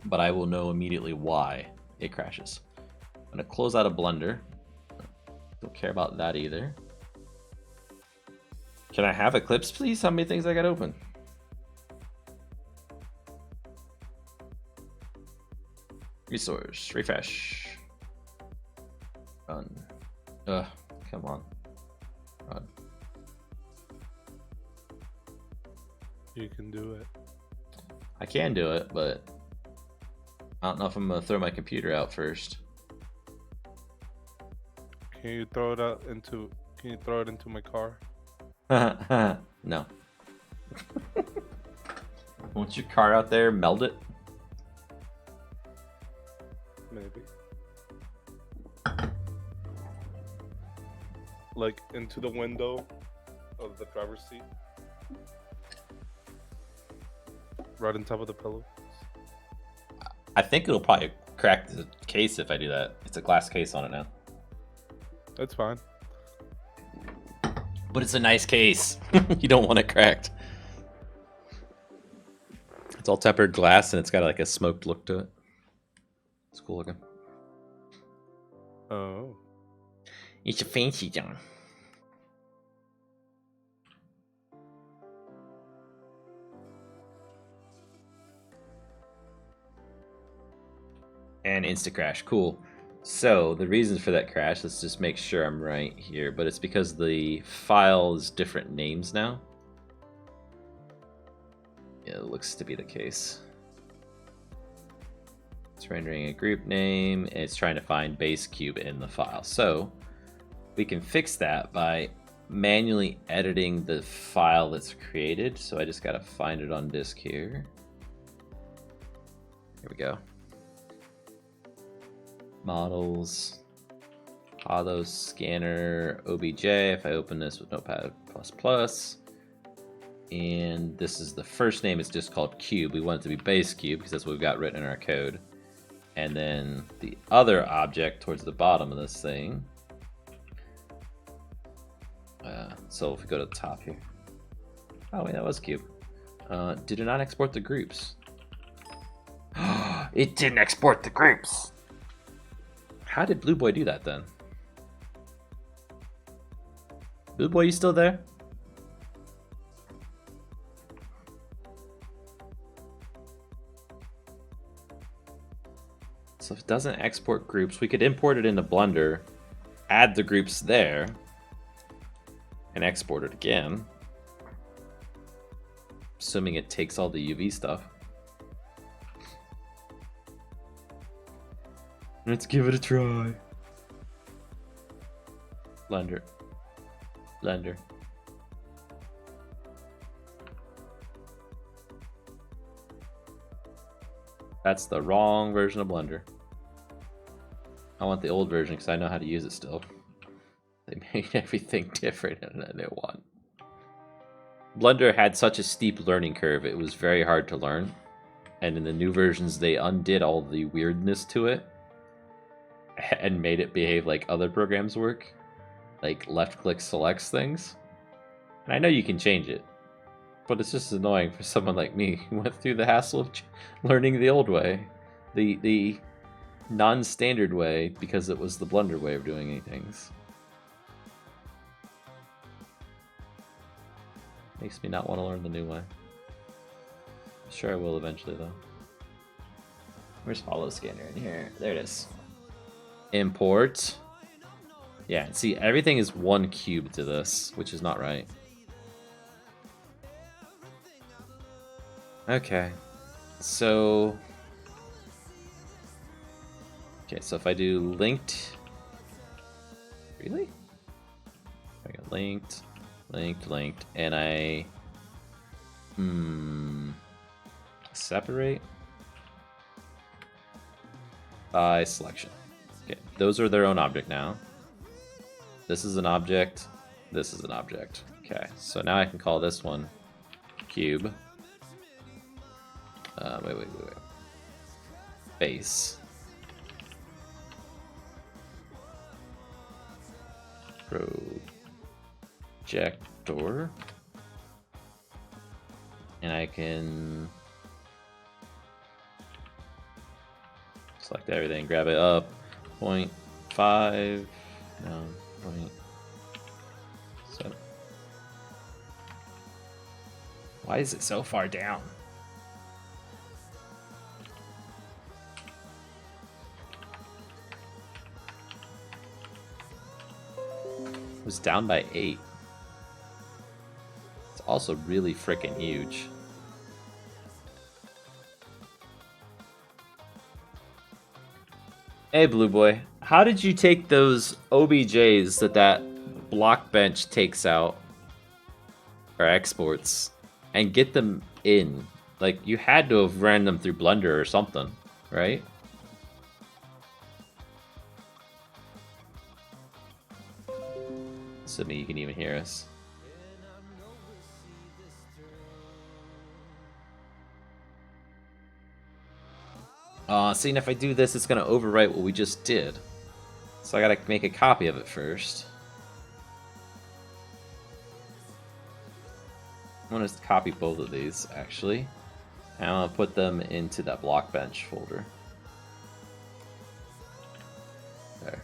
but I will know immediately why it crashes. I'm going to close out of Blender. Don't care about that either. Can I have Eclipse, please? How many things I got open? Resource, refresh. Run. Ugh, come on. Run. You can do it. I can do it, but I don't know if I'm gonna throw my computer out first. Can you throw it out into? Can you throw it into my car? No. Won't your car out there meld it? Maybe. Like into the window of the driver's seat. Right on top of the pillow. I think it'll probably crack the case if I do that. It's a glass case on it now. That's fine. But it's a nice case. You don't want it cracked. It's all tempered glass and it's got like a smoked look to it. It's cool looking. Oh. It's a fancy John. And insta crash, cool. So the reasons for that crash, let's just make sure I'm right here, but it's because the file is different names now. Yeah, it looks to be the case. It's rendering a group name. And it's trying to find base cube in the file. So we can fix that by manually editing the file that's created. So I just got to find it on disk here. Here we go. Models, auto scanner, OBJ. If I open this with Notepad++, and this is the first name, it's just called cube. We want it to be base cube because that's what we've got written in our code. And then the other object towards the bottom of this thing. So if we go to the top here. Oh wait, that was cube. Did it not export the groups? It didn't export the groups. How did Blue Boy do that then? Blue Boy, you still there? So if it doesn't export groups, we could import it into Blender, add the groups there, and export it again. Assuming it takes all the UV stuff. Let's give it a try. Blender. Blender. That's the wrong version of Blender. I want the old version because I know how to use it still. They made everything different in a new one. Blender had such a steep learning curve, it was very hard to learn. And in the new versions, they undid all the weirdness to it and made it behave like other programs work. Like left click selects things. And I know you can change it, but it's just annoying for someone like me who went through the hassle of learning the old way. The non-standard way, because it was the Blender way of doing things. Makes me not want to learn the new way. I'm sure I will eventually though. Where's follow scanner in here? There it is. Import. Yeah, see, everything is one cube to this, which is not right. Okay, so... Okay, so if I do linked... Really? I got linked, linked, and I... Separate by selection. Okay, those are their own object now. This is an object. This is an object. Okay, so now I can call this one cube. Wait. Base. Projector. And I can select everything, grab it up. 0.5. No. 0.7. Why is it so far down? It was down by 8. It's also really freaking huge. Hey, Blue Boy, how did you take those OBJs that block bench takes out, or exports, and get them in? Like, you had to have ran them through Blender or something, right? Assuming you can even hear us. Seeing if I do this, it's going to overwrite what we just did. So I got to make a copy of it first. I'm going to copy both of these, actually. And I'm going to put them into that block bench folder. There.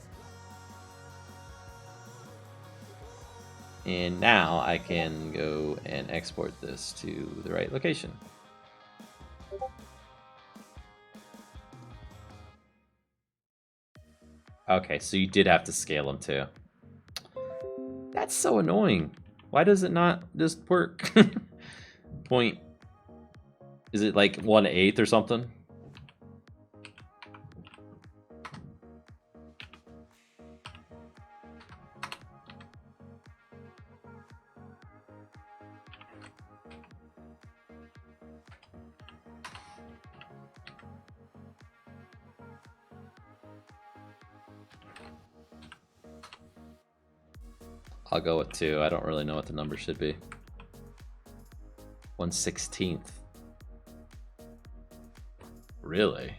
And now I can go and export this to the right location. Okay, so you did have to scale them too. That's so annoying. Why does it not just work? Point. Is it like 1/8 or something? I'll go with 2. I don't really know what the number should be. 1/16. Really?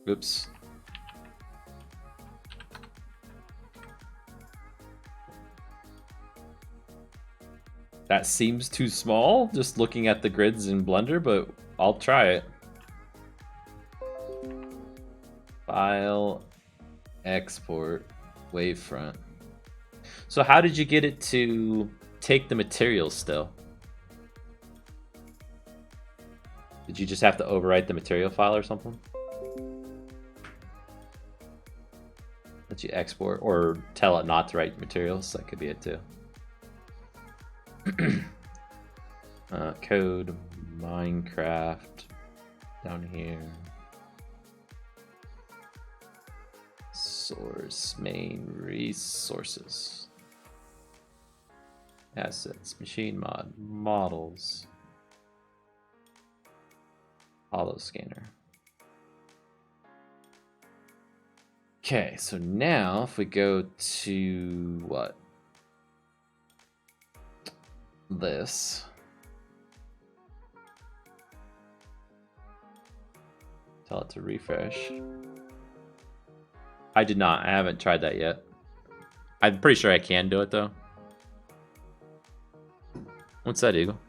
Oops. That seems too small, just looking at the grids in Blender, but I'll try it. File, export, wavefront. So how did you get it to take the materials still? Did you just have to overwrite the material file or something? Let you export or tell it not to write materials? That could be it too. Code, Minecraft, down here. Source, main, resources. Assets, machine mod, models. Hollow scanner. Okay, so now if we go to what? This. Tell it to refresh. I did not. I haven't tried that yet. I'm pretty sure I can do it though. What's that, Eagle?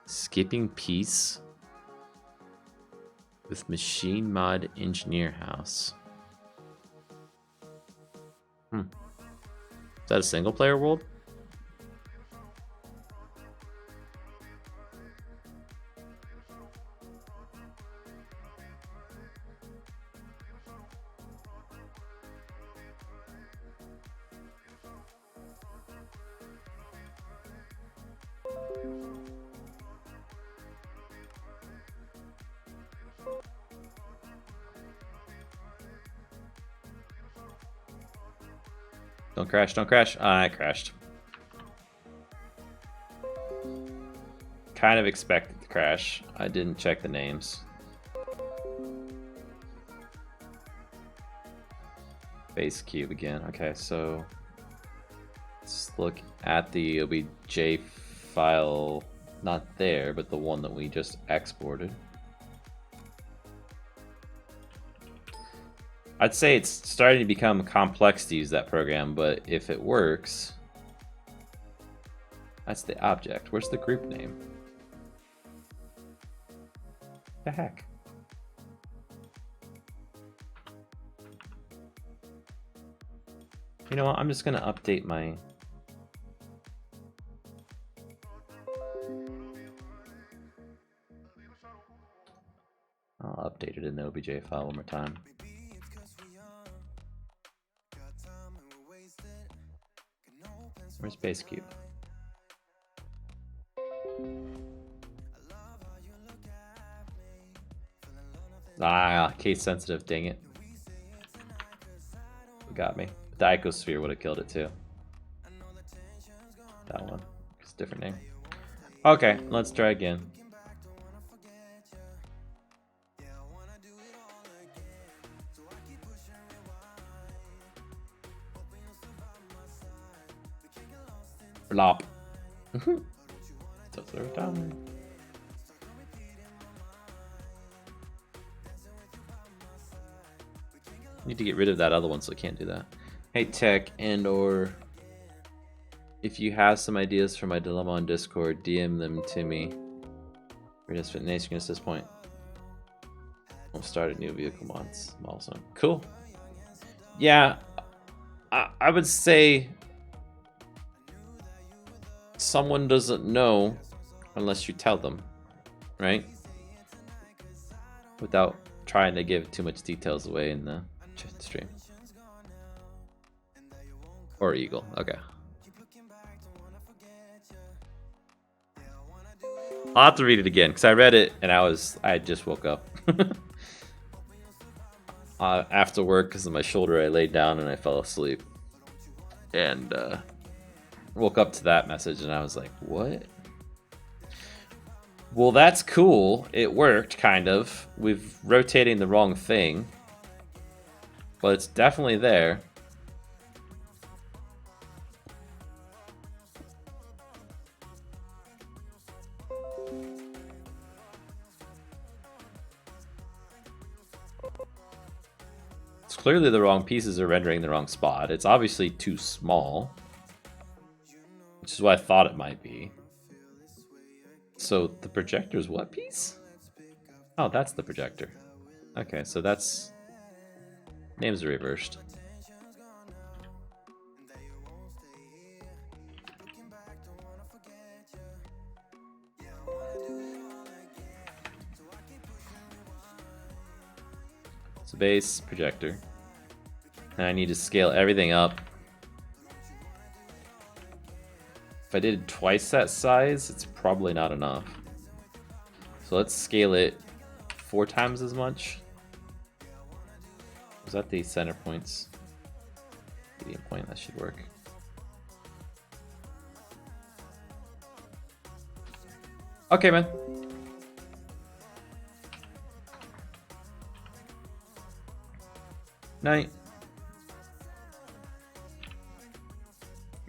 Skipping piece with machine mod engineer house. Is that a single player world? Don't crash, don't crash. I crashed. Kind of expected to crash. I didn't check the names. Base cube again. Okay, so let's look at the OBJ file. Not there, but the one that we just exported. I'd say it's starting to become complex to use that program, but if it works, that's the object. Where's the group name? The heck? You know what? I'm just gonna update my... I'll update it in the OBJ file one more time. Where's base cube? Ah, case sensitive, dang it. Got me. The icosphere would have killed it too. That one. It's a different name. Okay, let's try again. Flop. Throw it down. Need to get rid of that other one, so I can't do that. Hey Tech, and or if you have some ideas for my dilemma on Discord, DM them to me. We're just finishing at this point. We'll start a new vehicle mods. Also cool. Yeah, I would say someone doesn't know unless you tell them, right? Without trying to give too much details away in the stream. Or Eagle, okay. I'll have to read it again because I read it and I just woke up. After work, because of my shoulder, I laid down and I fell asleep. And woke up to that message and I was like, what? Well, that's cool. It worked, kind of. We're rotating the wrong thing. But it's definitely there. It's clearly the wrong pieces are rendering the wrong spot. It's obviously too small. Which is what I thought it might be. So the projector is what piece? Oh, that's the projector. Okay, so that's... Names are reversed. So base, projector. And I need to scale everything up. If I did twice that size, it's probably not enough. So let's scale it 4 times as much. Is that the center points? Medium point, that should work. Okay, man. Night.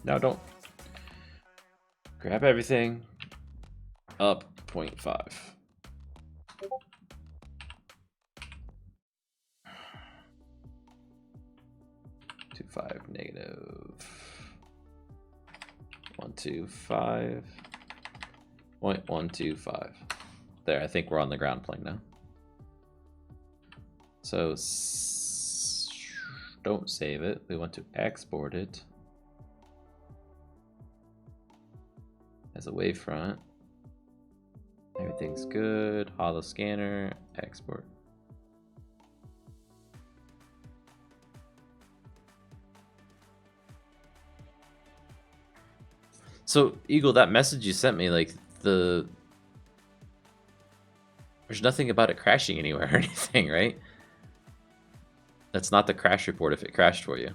No, don't. Grab everything. Up 0.5. -5 -125 0.125. There, I think we're on the ground plane now. So don't save it. We want to export it as a wavefront. Everything's good. Holo scanner, export. So Eagle, that message you sent me, like there's nothing about it crashing anywhere or anything, right? That's not the crash report if it crashed for you.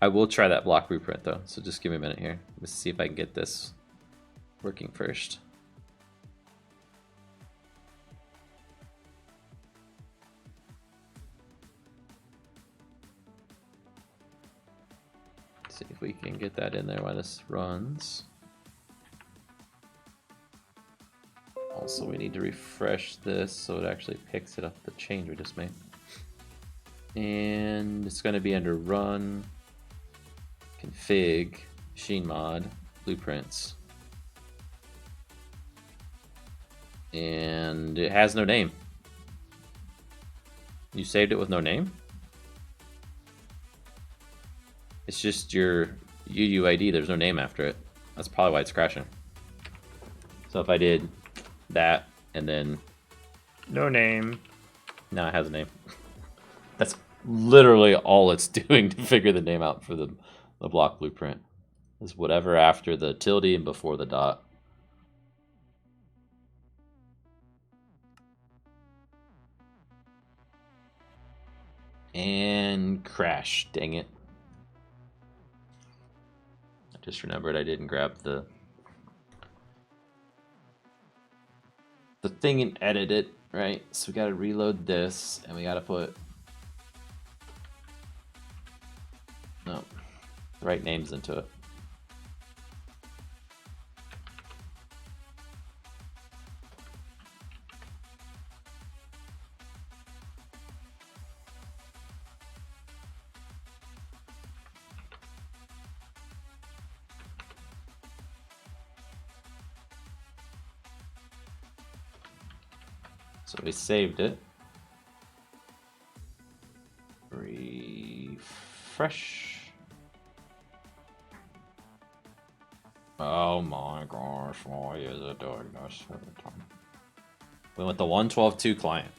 I will try that block blueprint though, so just give me a minute here. Let's see if I can get this working first. See if we can get that in there while this runs. Also, we need to refresh this so it actually picks it up the change we just made. And it's going to be under run, config, machine mod, blueprints. And it has no name. You saved it with no name? It's just your UUID, there's no name after it. That's probably why it's crashing. So if I did that and then no name, now it has a name. That's literally all it's doing to figure the name out for the block blueprint. Is whatever after the tilde and before the dot. And crash, dang it. I just remembered I didn't grab the thing and edit it, right? So we gotta reload this and we gotta put the right names into it. So we saved it. Refresh. Oh my gosh, why is it doing this every time? We want the 112.2 client.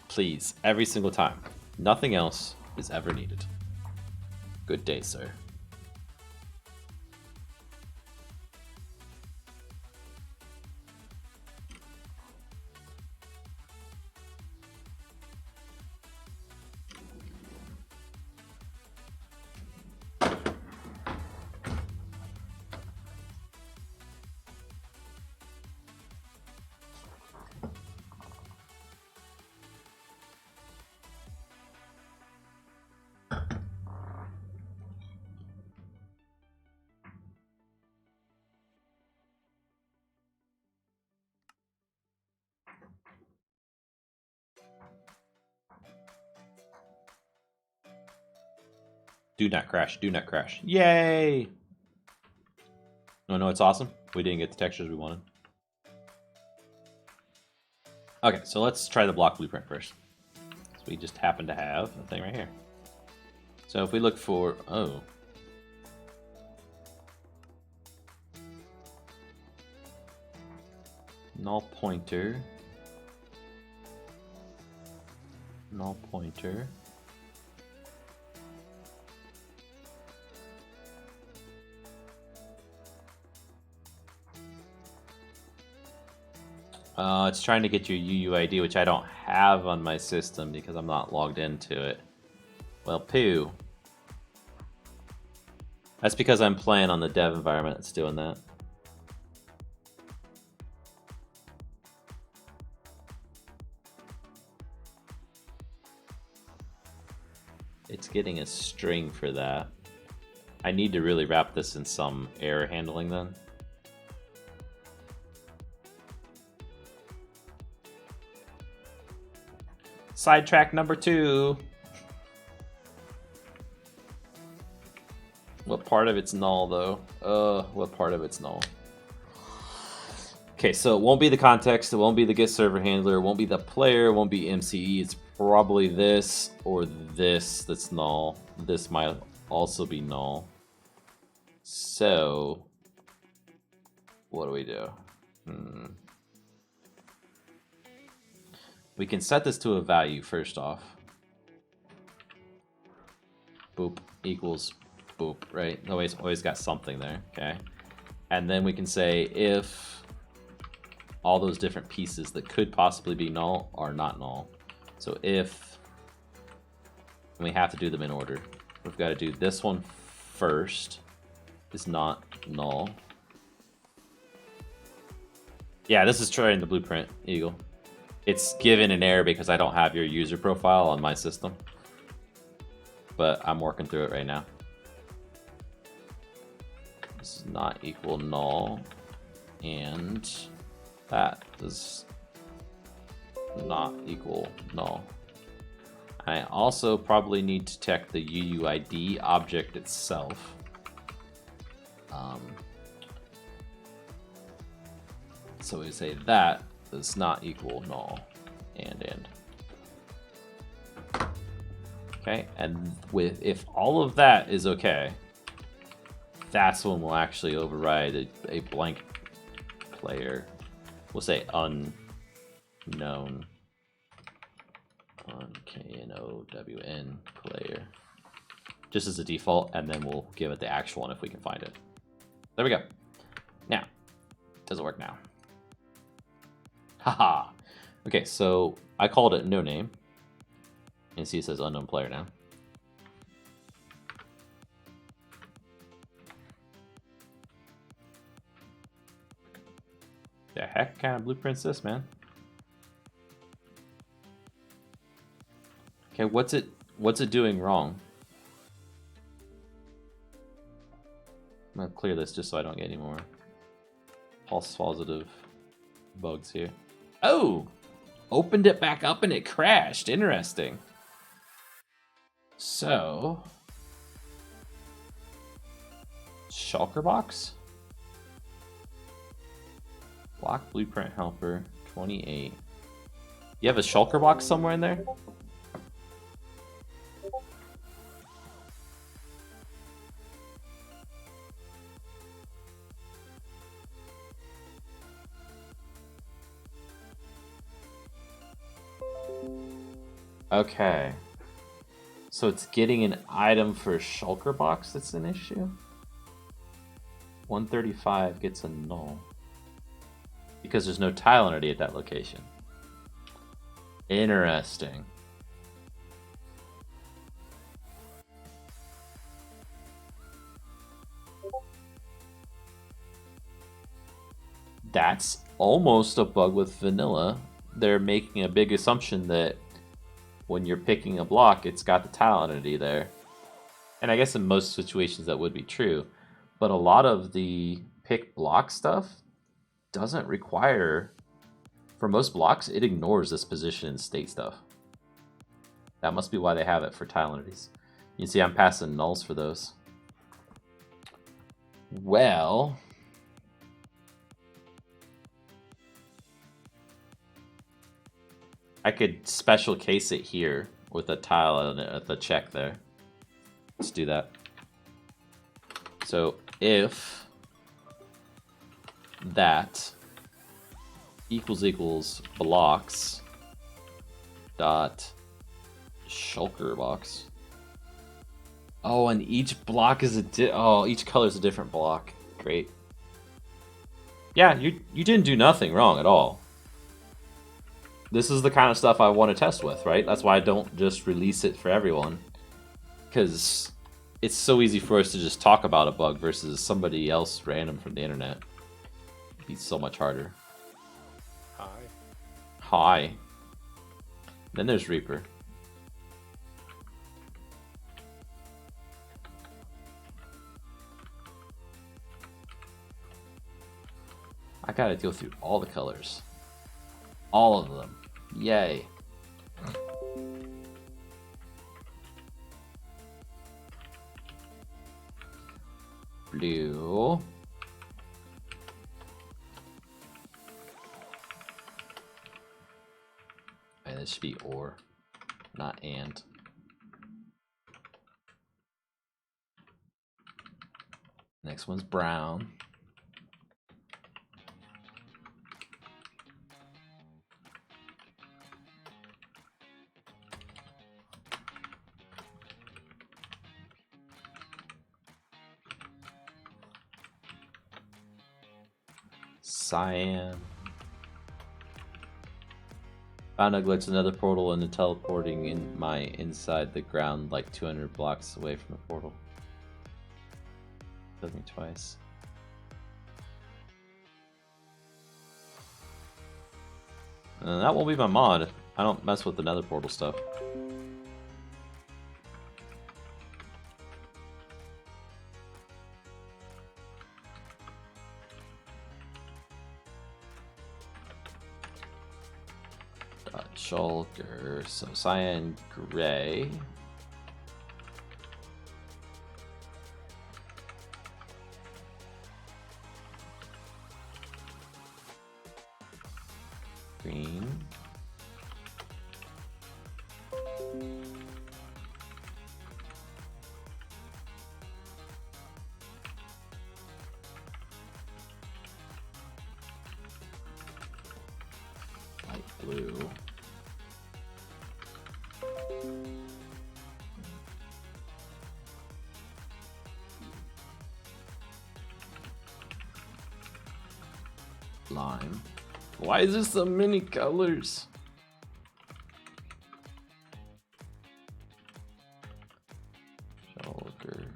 Please, every single time. Nothing else is ever needed. Good day, sir. Do not crash. Do not crash. Yay! Oh no, it's awesome. We didn't get the textures we wanted. Okay, so let's try the block blueprint first. So we just happen to have a thing right here. So if we look for, oh. Null pointer. Null pointer. It's trying to get your UUID, which I don't have on my system because I'm not logged into it. Well, poo. That's because I'm playing on the dev environment that's doing that. It's getting a string for that. I need to really wrap this in some error handling then. Sidetrack number 2. What part of it's null though? What part of it's null? Okay, so it won't be the context, it won't be the get server handler, it won't be the player, it won't be MCE, it's probably this or this that's null. This might also be null. So, what do we do? We can set this to a value first off. Boop equals boop, right? Always got something there, okay? And then we can say if all those different pieces that could possibly be null are not null. So if, and we have to do them in order. We've got to do this one first, is not null. Yeah, this is trying the blueprint, Eagle. It's given an error because I don't have your user profile on my system. But I'm working through it right now. This is not equal null. And that does not equal null. I also probably need to check the UUID object itself. So we say that does not equal null and. Okay, and if all of that is okay, that's when we'll actually override a blank player. We'll say unknown, K-N-O-W-N player, just as a default, and then we'll give it the actual one if we can find it. There we go. Now, does it work now? Haha. Okay, so I called it no name. And see, it says unknown player now. The heck kind of blueprint's this, man? Okay, what's it doing wrong? I'm gonna clear this just so I don't get any more false positive bugs here. Oh! Opened it back up and it crashed. Interesting. So, shulker box? Block blueprint helper 28. You have a shulker box somewhere in there? Okay. So it's getting an item for a shulker box that's an issue? 135 gets a null. Because there's no tile entity at that location. Interesting. That's almost a bug with vanilla. They're making a big assumption that when you're picking a block, it's got the tile entity there. And I guess in most situations that would be true. But a lot of the pick block stuff doesn't require, for most blocks, it ignores this position and state stuff. That must be why they have it for tile entities. You see I'm passing nulls for those. Well, I could special case it here with a tile and a check there. Let's do that. So if that equals blocks dot shulker box. Oh, and each block is each color is a different block. Great. Yeah, you didn't do nothing wrong at all. This is the kind of stuff I want to test with, right? That's why I don't just release it for everyone. Because it's so easy for us to just talk about a bug versus somebody else random from the internet. It'd be so much harder. Hi. Then there's Reaper. I gotta go through all the colors. All of them. Yay. Blue. And this should be or, not and. Next one's brown. Cyan. Found a glitch, another portal, and the teleporting in inside the ground like 200 blocks away from the portal. Killed me twice. That won't be my mod. I don't mess with the nether portal stuff. Shulker, so cyan gray. Green. Light blue. Lime. Why is there so many colors? Shulker.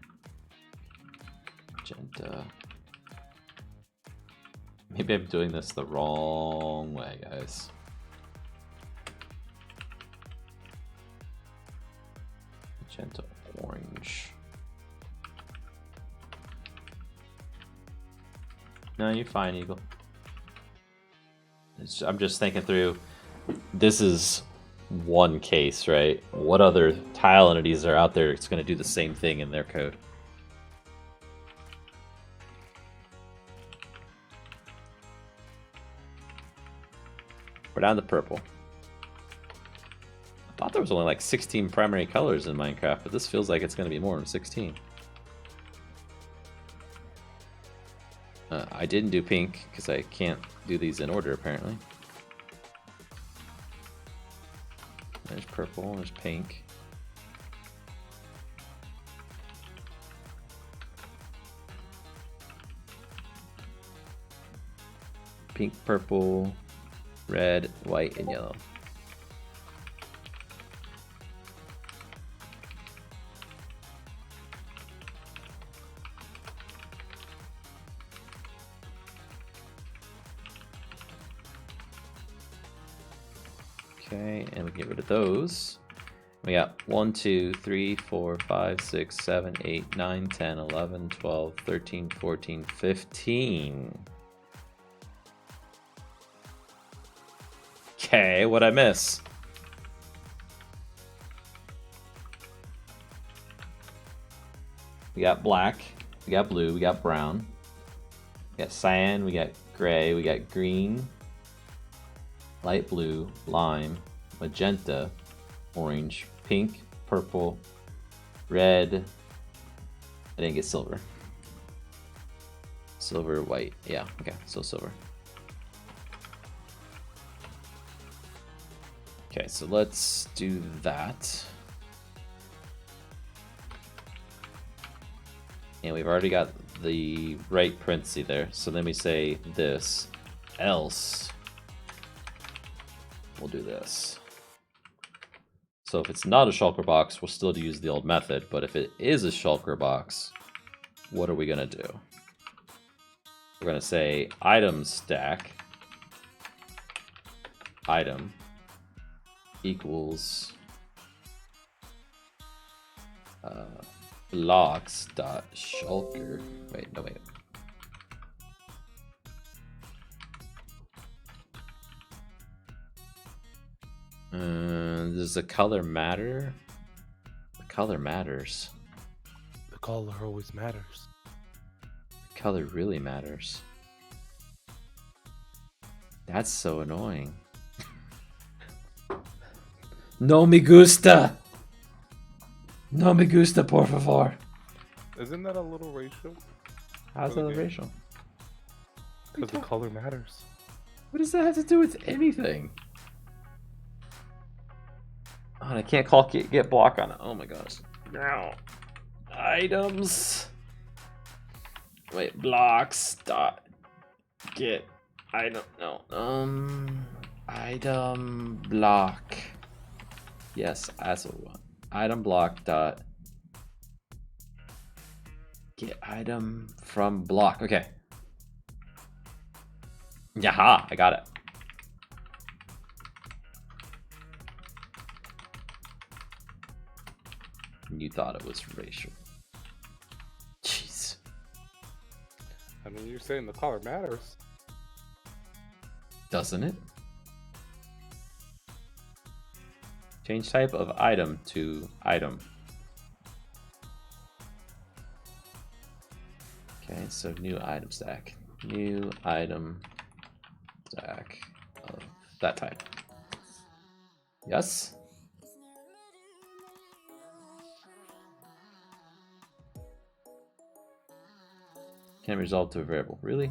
Magenta. Maybe I'm doing this the wrong way, guys. Magenta orange. No, you're fine, Eagle. I'm just thinking through, this is one case, right? What other tile entities are out there that's going to do the same thing in their code? We're down to purple. I thought there was only like 16 primary colors in Minecraft, but this feels like it's going to be more than 16. I didn't do pink because I can't do these in order apparently. There's purple, there's pink. Pink, purple, red, white, and yellow. Okay, and we get rid of those. We got 1, 2, 3, 4, 5, 6, 7, 8, 9, 10, 11, 12, 13, 14, 15. Okay, what'd I miss? We got black, we got blue, we got brown. We got cyan, we got gray, we got green, light blue, lime, magenta, orange, pink, purple, red. I didn't get silver. Silver, white. Yeah, okay, so silver. Okay, so let's do that. And we've already got the right parenthesis there. So then we say this, else we'll do this. So if it's not a shulker box, we'll still use the old method. But if it is a shulker box, what are we gonna do? We're gonna say item stack item equals blocks dot shulker. Wait, no wait. Does the color matter? The color matters. The color always matters. The color really matters. That's so annoying. No me gusta. No me gusta, por favor. Isn't that a little racial? How's that racial? Because the color matters. What does that have to do with anything? Oh, and I can't call get block on it. Oh my gosh. Now, items. Wait, blocks dot get item. No, item block. Yes, that's what we want. Item block dot get item from block. Okay. Yaha, I got it. You thought it was racial. Jeez. I mean, you're saying the color matters. Doesn't it? Change type of item to item. Okay, so new item stack. New item stack of that type. Yes? Can't resolve to a variable. Really?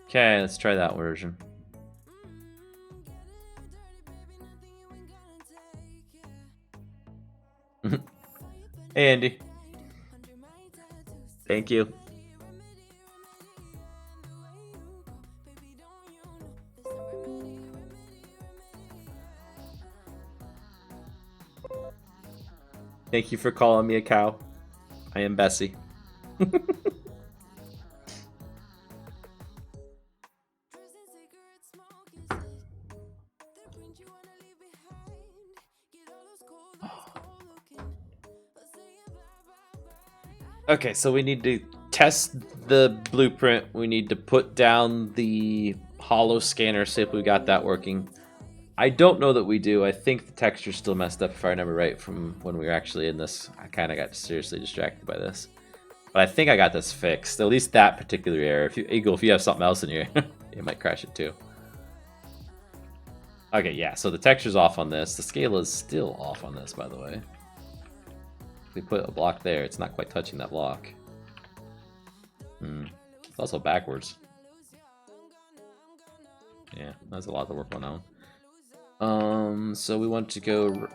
Okay, let's try that version. Hey, Andy. Thank you. Thank you for calling me a cow. I am Bessie. Okay, so we need to test the blueprint. We need to put down the holo scanner, see if we got that working. I don't know that we do. I think the texture's still messed up if I remember right from when we were actually in this. I kind of got seriously distracted by this. But I think I got this fixed. At least that particular error. If you, Eagle, if you have something else in here, you might crash it too. Okay, yeah, so the texture's off on this. The scale is still off on this, by the way. If we put a block there, it's not quite touching that block. It's also backwards. Yeah, that's a lot to work on now. So we want to go.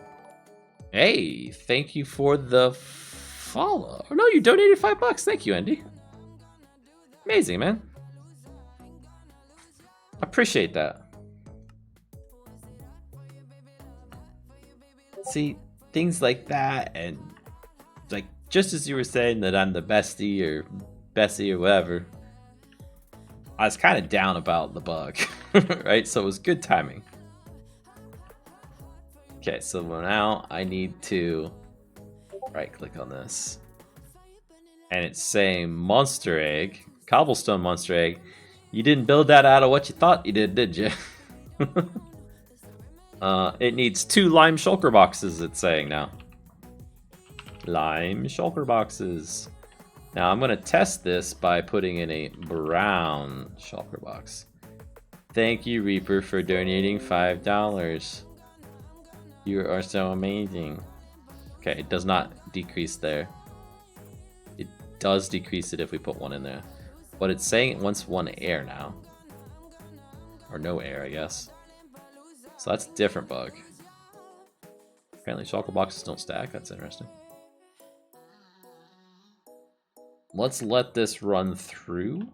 Hey, thank you for the follow. Oh, no, you donated $5. Thank you, Andy. Amazing, man. Appreciate that. See, things like that, and like just as you were saying that I'm the bestie or Bessie or whatever, I was kind of down about the bug, right? So it was good timing. Okay, so now I need to right click on this. And it's saying monster egg, cobblestone monster egg, You didn't build that out of what you thought you did you? It needs 2 lime shulker boxes, it's saying now. Lime shulker boxes. Now I'm going to test this by putting in a brown shulker box. Thank you, Reaper, for donating $5. You are so amazing. Okay, it does not decrease there. It does decrease it if we put 1 in there. But it's saying it wants 1 air now. Or no air, I guess. So that's a different bug. Apparently shulker boxes don't stack. That's interesting. Let's let this run through.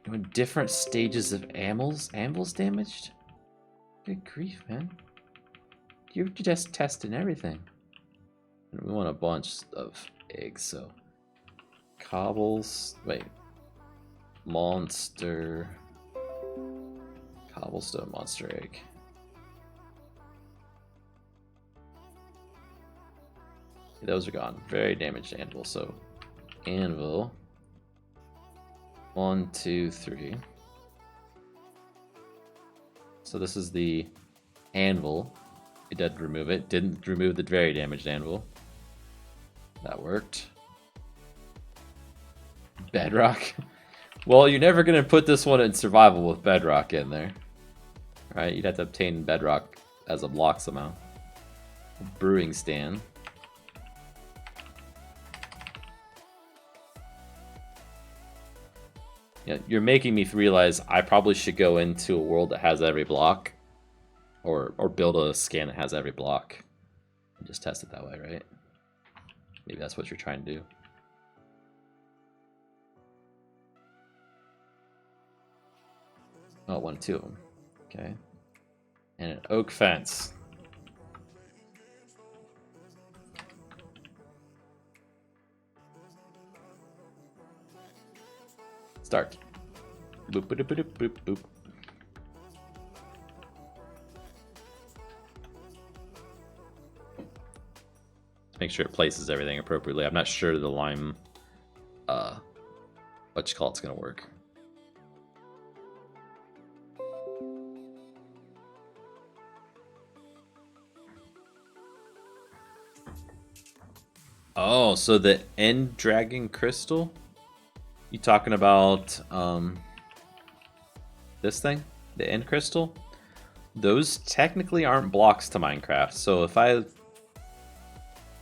Doing different stages of anvils. Anvils damaged? Good grief, man. You're just testing everything. And we want a bunch of eggs, so cobbles. Wait. Monster. Cobblestone monster egg. Those are gone. Very damaged anvil. So anvil. 1, 2, 3. So this is the anvil. It did remove it. Didn't remove the very damaged anvil. That worked. Bedrock. Well, you're never going to put this one in survival with bedrock in there. Right? You'd have to obtain bedrock as a block somehow. Brewing stand. Yeah, you're making me realize I probably should go into a world that has every block. Or build a scan that has every block. And just test it that way, right? Maybe that's what you're trying to do. Oh, 1, 2 of them. Okay. And an oak fence. Start. Boop, boop, boop, boop, boop, boop. Make sure it places everything appropriately. I'm not sure the lime, what you call it's gonna work. Oh, so the end dragon crystal? You talking about this thing? The end crystal? Those technically aren't blocks to Minecraft. So if I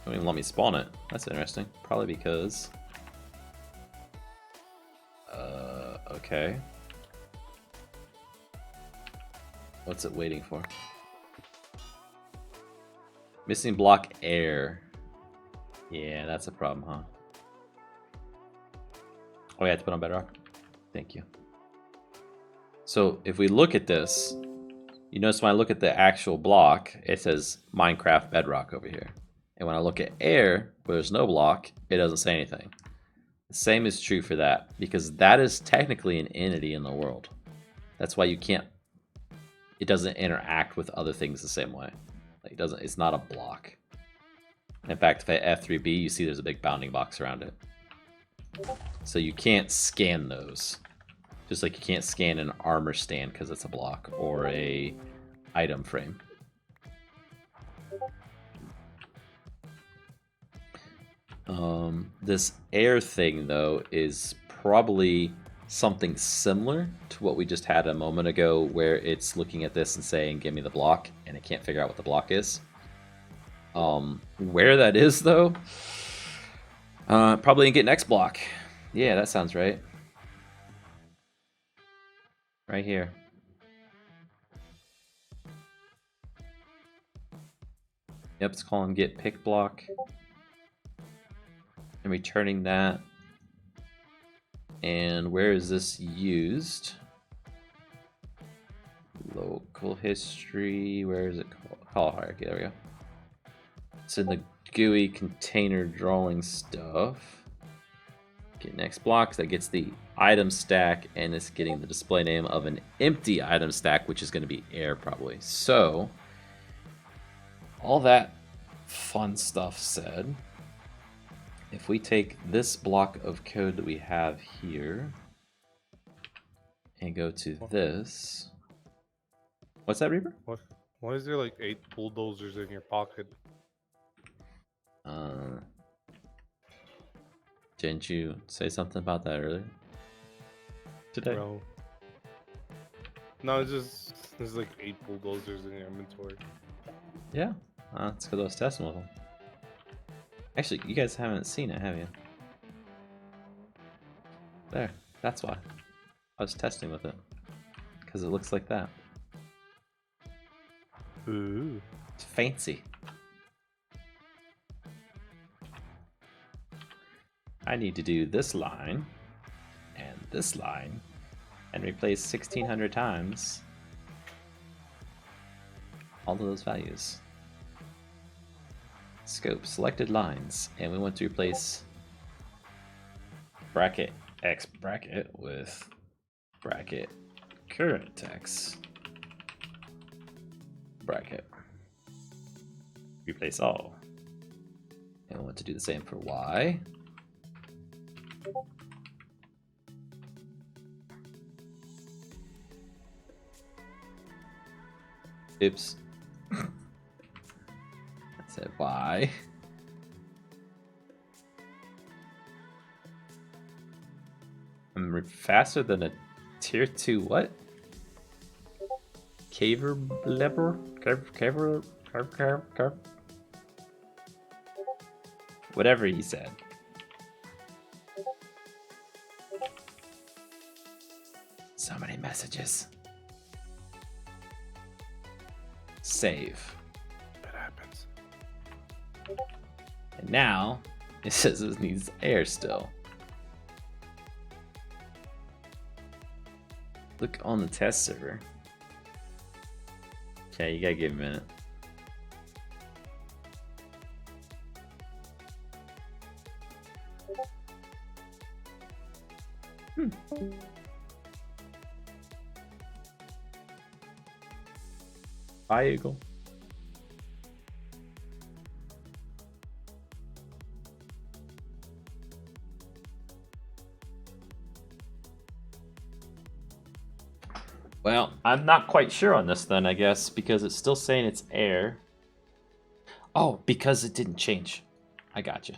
don't even let me spawn it. That's interesting. Probably because okay. What's it waiting for? Missing block air. Yeah, that's a problem, huh? Oh, I have to put on bedrock? Thank you. So if we look at this, you notice when I look at the actual block, it says Minecraft bedrock over here. And when I look at air, where there's no block, it doesn't say anything. The same is true for that, because that is technically an entity in the world. That's why you can't, it doesn't interact with other things the same way. Like it doesn't, it's not a block. In fact, if I F3B, you see there's a big bounding box around it. So you can't scan those. Just like you can't scan an armor stand because it's a block, or a item frame. This air thing, though, is probably something similar to what we just had a moment ago, where it's looking at this and saying, give me the block, and it can't figure out what the block is. Where that is, though, probably in Get Next block. Yeah, that sounds right. Right here. Yep, it's calling Get Pick block. And returning that. And where is this used? Local history. Where is it called? Call hierarchy. There we go. It's in the GUI container drawing stuff. Get next blocks. That gets the item stack, and it's getting the display name of an empty item stack, which is going to be air probably. So, all that fun stuff said, if we take this block of code that we have here and go to this, what's that, Reaper? What? Why is there like 8 bulldozers in your pocket? Didn't you say something about that earlier today? Bro. No, it's just there's like 8 bulldozers in your inventory. Yeah, that's because I was testing with them. Actually, you guys haven't seen it, have you? There, that's why. I was testing with it. Because it looks like that. Ooh. It's fancy. I need to do this line and replace 1600 times all of those values. Scope, selected lines, and we want to replace bracket x bracket with bracket current text bracket. Replace all. And we want to do the same for y. Oops. I said y. I'm faster than a tier 2 what? Caver lever? Caver? Whatever he said. So many messages. Save. That happens. And now it says it needs air still. Look on the test server. Okay, you gotta give a minute. Bye, Eagle. Well, I'm not quite sure on this then, I guess, because it's still saying it's air. Oh, because it didn't change. I gotcha.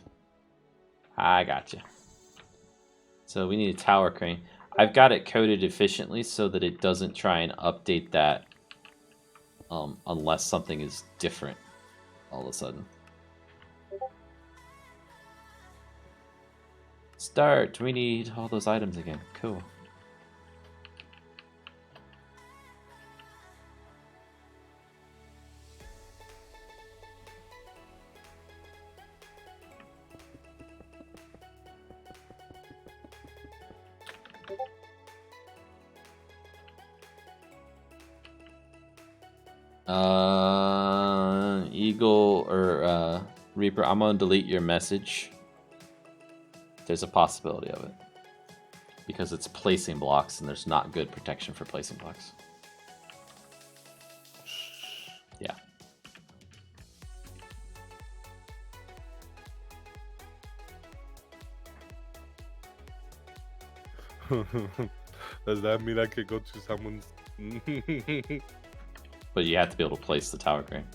So we need a tower crane. I've got it coded efficiently so that it doesn't try and update that unless something is different all of a sudden. Start. We need all those items again. Cool. Eagle or Reaper, I'm gonna delete your message. There's a possibility of it. Because it's placing blocks and there's not good protection for placing blocks. Yeah. Does that mean I could go to someone's? But you have to be able to place the tower crane.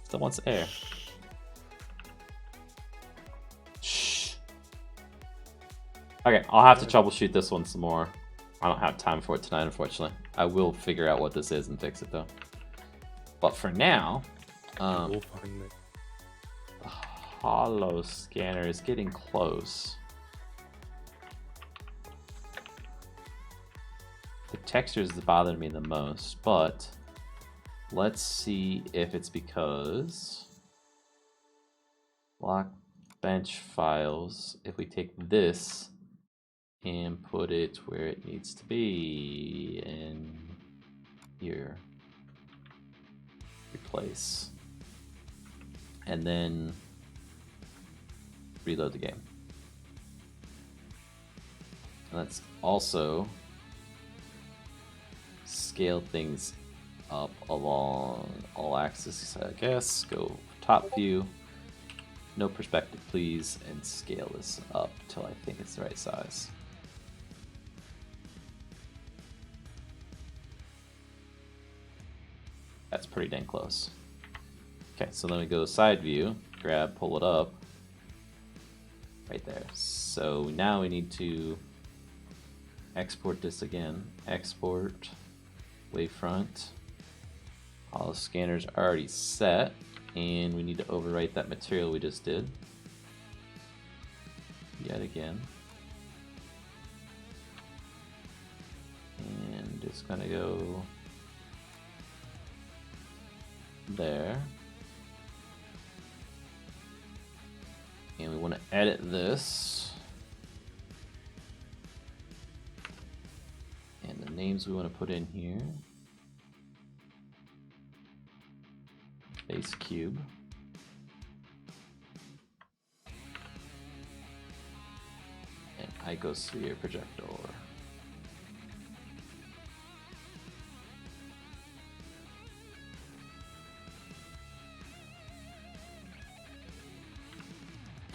Still wants air. Shh. Okay, I'll have to troubleshoot this one some more. I don't have time for it tonight, unfortunately. I will figure out what this is and fix it, though. But for now, We'll find it. the hollow scanner is getting close. The textures that bother me the most, but let's see if it's because block bench files, if we take this and put it where it needs to be in here, replace, and then reload the game. And let's also scale things up along all axes, I guess. Go top view, no perspective, please, and scale this up till I think it's the right size. That's pretty dang close. Okay, so then we go side view, grab, pull it up. Right there. So now we need to export this again. Export, wavefront. All the scanners are already set, and we need to overwrite that material we just did. Yet again. And it's gonna go there. And we want to edit this. And the names we want to put in here. Base cube. And icosphere projector.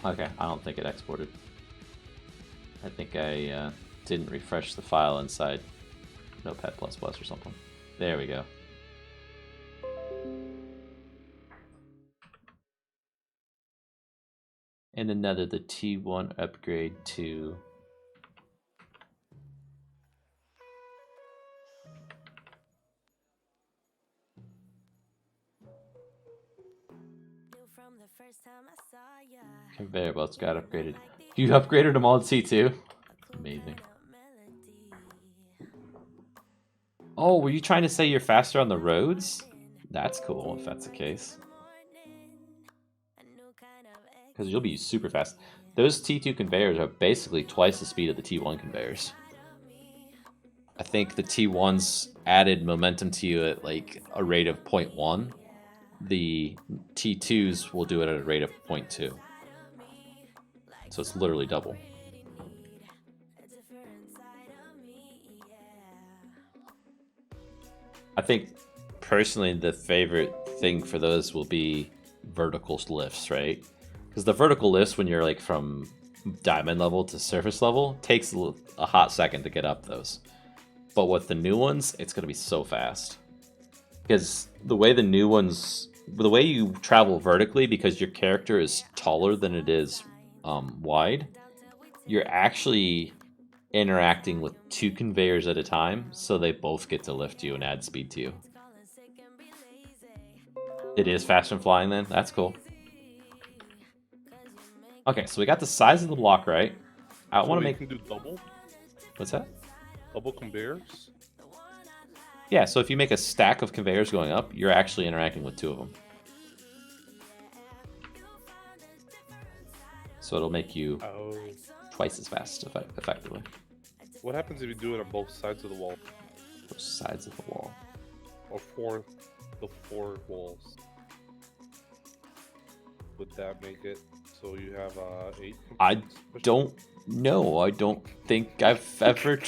Okay, I don't think it exported. I think I didn't refresh the file inside Notepad++ or something. There we go. And another, the T1 upgrade to conveyor belts got upgraded. You upgraded them all to T2? Amazing. Oh, were you trying to say you're faster on the roads? That's cool if that's the case. Because you'll be super fast. Those T2 conveyors are basically twice the speed of the T1 conveyors. I think the T1s added momentum to you at like a rate of 0.1. The T2s will do it at a rate of 0.2. So it's literally double. I think personally the favorite thing for those will be vertical lifts, right? Because the vertical lifts when you're like from diamond level to surface level takes a hot second to get up those. But with the new ones, it's going to be so fast. Because the way the new ones, the way you travel vertically, because your character is taller than it is wide, you're actually interacting with two conveyors at a time, so they both get to lift you and add speed to you. It is faster than flying then? That's cool. Okay, so we got the size of the block right. I want to make... can do double? What's that? Double conveyors? Yeah, so if you make a stack of conveyors going up, you're actually interacting with two of them. So it'll make you twice as fast, effectively. What happens if you do it on both sides of the wall? Both sides of the wall. Or the four walls. Would that make it so you have 8? I don't know. I don't think I've ever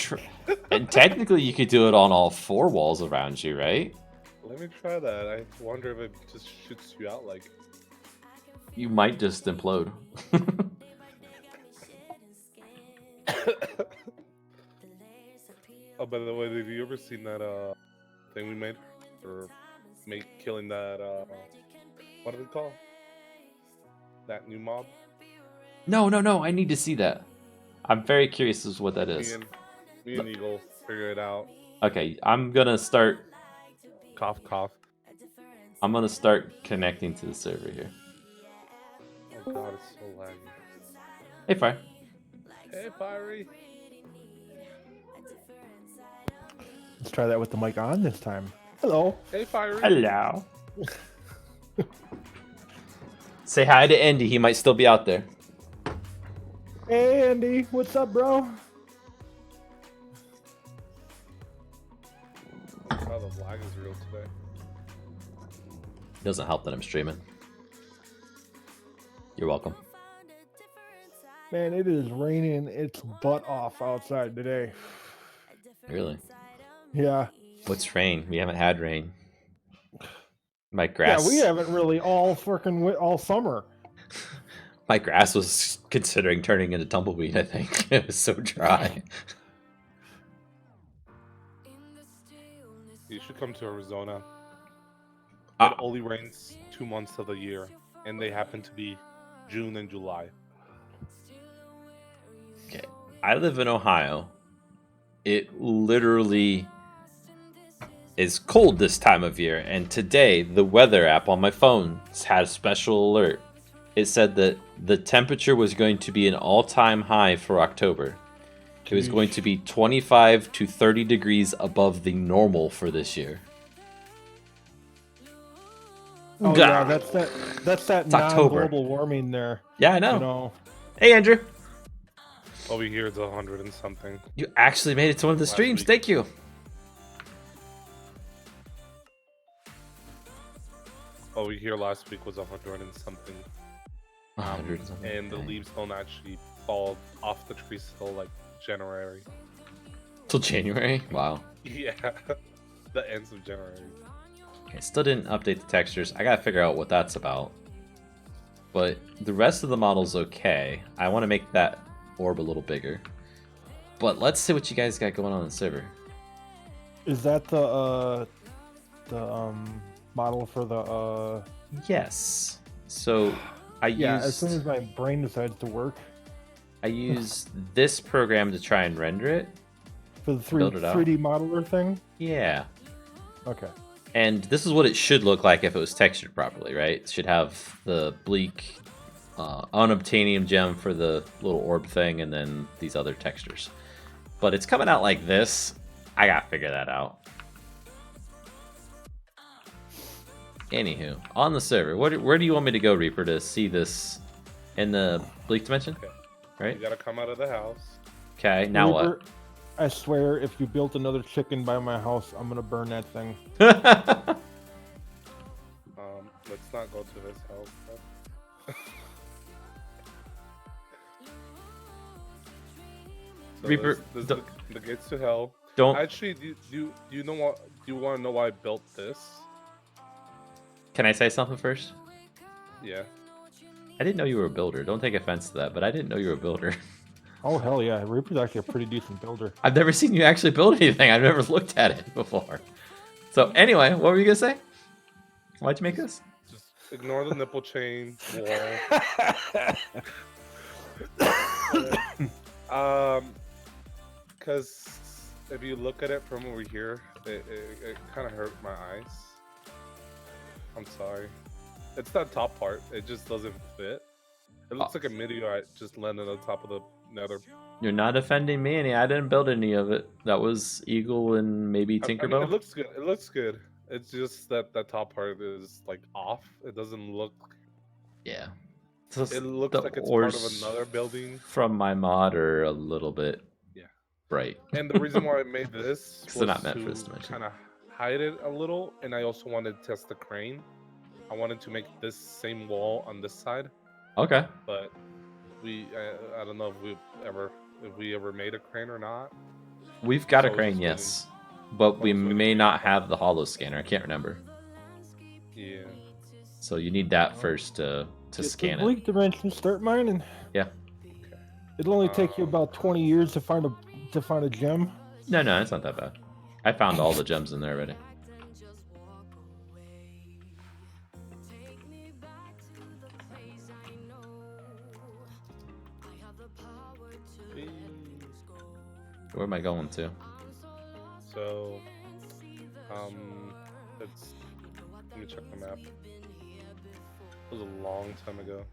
and technically you could do it on all 4 walls around you, right? Let me try that. I wonder if it just shoots you out like... You might just implode. Oh, by the way, have you ever seen that thing we made for killing that what do we call that new mob? No, I need to see that. I'm very curious as to what that is. Me and Eagle figure it out. Okay, I'm gonna start. Cough, cough. I'm gonna start connecting to the server here. Oh god, it's so laggy. Hey, Fire. Hey, Fiery. Let's try that with the mic on this time. Hello. Hey, Fiery. Hello. Say hi to Andy. He might still be out there. Hey, Andy. What's up, bro? Wow, the lag is real today. Doesn't help that I'm streaming. You're welcome. Man, it is raining its butt off outside today. Really? Yeah. What's rain? We haven't had rain. My grass. Yeah, we haven't really all summer. My grass was considering turning into tumbleweed, I think. It was so dry. You should come to Arizona. It Ah, only rains 2 months of the year, and they happen to be June and July. okay. I live in Ohio. It literally is cold this time of year, and today the weather app on my phone had a special alert. It said that the temperature was going to be an all-time high for October. It was going to be 25 to 30 degrees above the normal for this year. Oh yeah, that's that It's October. non-global warming there. Yeah, I know. You know. Hey, Andrew. Over here it's 100 and something. You actually made it to one of the Last streams. week. Thank you. Over here last week was 100 and something. 100 and something. And the leaves don't actually fall off the trees till like January. Till January? Wow. Yeah, the ends of January. Okay, still didn't update the textures. I gotta figure out what that's about. But the rest of the model's okay. I want to make that orb a little bigger. But let's see what you guys got going on the server. Is that the model for the Yes. So I yeah, as used soon as my brain decides to work I used this program to try and render it. for the Build it out. 3D modeler thing. Yeah. Okay. And this is what it should look like if it was textured properly, right? It should have the bleak unobtainium gem for the little orb thing and then these other textures. But it's coming out like this. I gotta figure that out. Anywho, on the server, where do you want me to go, Reaper, to see this in the bleak dimension? Okay. Right? You gotta come out of the house. Okay, now what? Reaper, I swear, if you built another chicken by my house, I'm gonna burn that thing. Let's not go to this house. So Reaper, this don't- the gates to hell. Don't. Actually, do you know what? Do you want to know why I built this? Can I say something first? Yeah. I didn't know you were a builder. Don't take offense to that, but I didn't know you were a builder. Oh hell yeah, Reaper's actually a pretty decent builder. I've never seen you actually build anything. I've never looked at it before. So anyway, what were you gonna say? Why'd you make this? Just ignore the nipple chain wall. Because if you look at it from over here, it kind of hurt my eyes. I'm sorry. It's that top part. It just doesn't fit. It looks like a meteorite just landed on top of the nether. You're not offending me, and I didn't build any of it. That was Eagle and maybe I mean, Tinkerbell. it looks good. It looks good. It's just that that top part is like off. It doesn't look. Yeah. It looks The like it's part of ores another building. from my mod are a little bit Yeah. bright. And the reason why I made this 'Cause was they're not meant for this to dimension. kind of hide it a little, and I also wanted to test the crane. I wanted to make this same wall on this side, Okay. but I don't know if we ever made a crane or not. We've got a So crane, just yes. But we was waiting may for not you. have the hollow scanner. I can't remember. Yeah. So you need that first to Get scan the it. bleak dimension, start mining. Yeah. It'll only take you about 20 years to find a gem. No, it's not that bad. I found all the gems in there already. Where am I going to? So, it's. Let me check the map. It was a long time ago.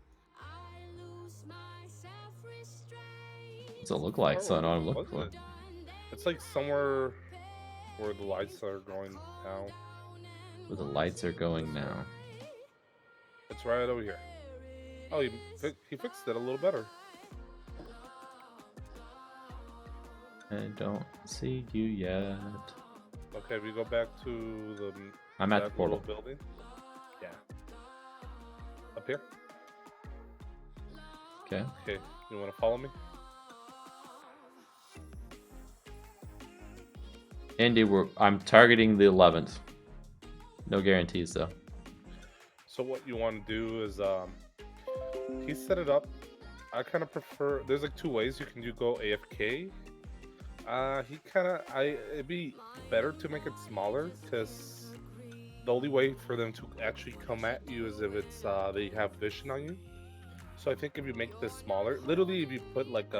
What's it look like? So I know what I'm What looking for. was it? It's like somewhere where the lights are going down. Where the lights are going now. It's right over here. Oh, he fixed it a little better. I don't see you yet. Okay, we go back to the. I'm at the that portal. little building. Yeah. Up here. Okay. Okay, you want to follow me? Andy, I'm targeting the 11th. No guarantees though. So what you want to do is he set it up. I kind of prefer. There's like two ways you can go AFK. He kind of. It'd be better to make it smaller because the only way for them to actually come at you is if it's they have vision on you. So I think if you make this smaller, literally, if you put like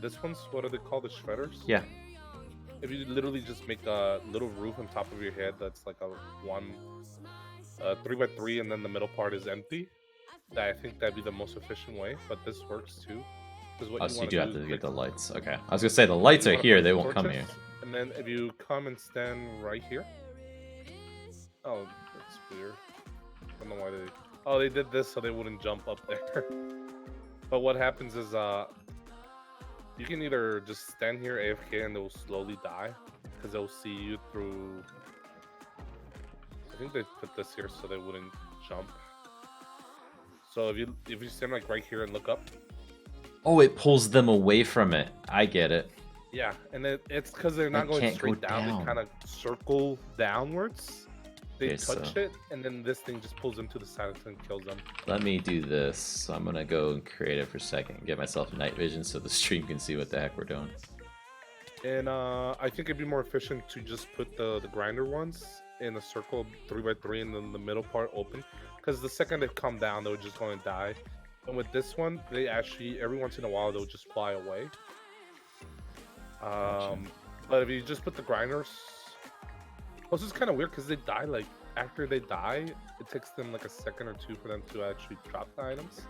this one's what are they called, the shredders? Yeah. If you literally just make a little roof on top of your head that's like a 3x3, and then the middle part is empty. I think that'd be the most efficient way, but this works too. What Oh, you so you want do have do to is get the like, lights. Okay. I was gonna say the lights you are wanna here. put They the won't come here. torches, and then if you come and stand right here. Oh, that's weird. I don't know why they. Oh, they did this so they wouldn't jump up there. But what happens is you can either just stand here AFK and they'll slowly die because they'll see you through. I think they put this here so they wouldn't jump. So if you stand like right here and look up. Oh, it pulls them away from it. I get it. Yeah, and it's because they're not going can't straight go down. down. They kind of circle downwards. They Okay, touch so- it, and then this thing just pulls them to the side and kills them. Let me do this. So I'm gonna go and create it for a second. Get myself night vision so the stream can see what the heck we're doing. And I think it'd be more efficient to just put the grinder ones in a circle 3x3 and then the middle part open. Because the second they come down, they're just going to die. And with this one, they actually, every once in a while, they'll just fly away. Gotcha. But if you just put the grinders... Plus, it's kind of weird because they die, like, after they die, it takes them like a second or two for them to actually drop the items.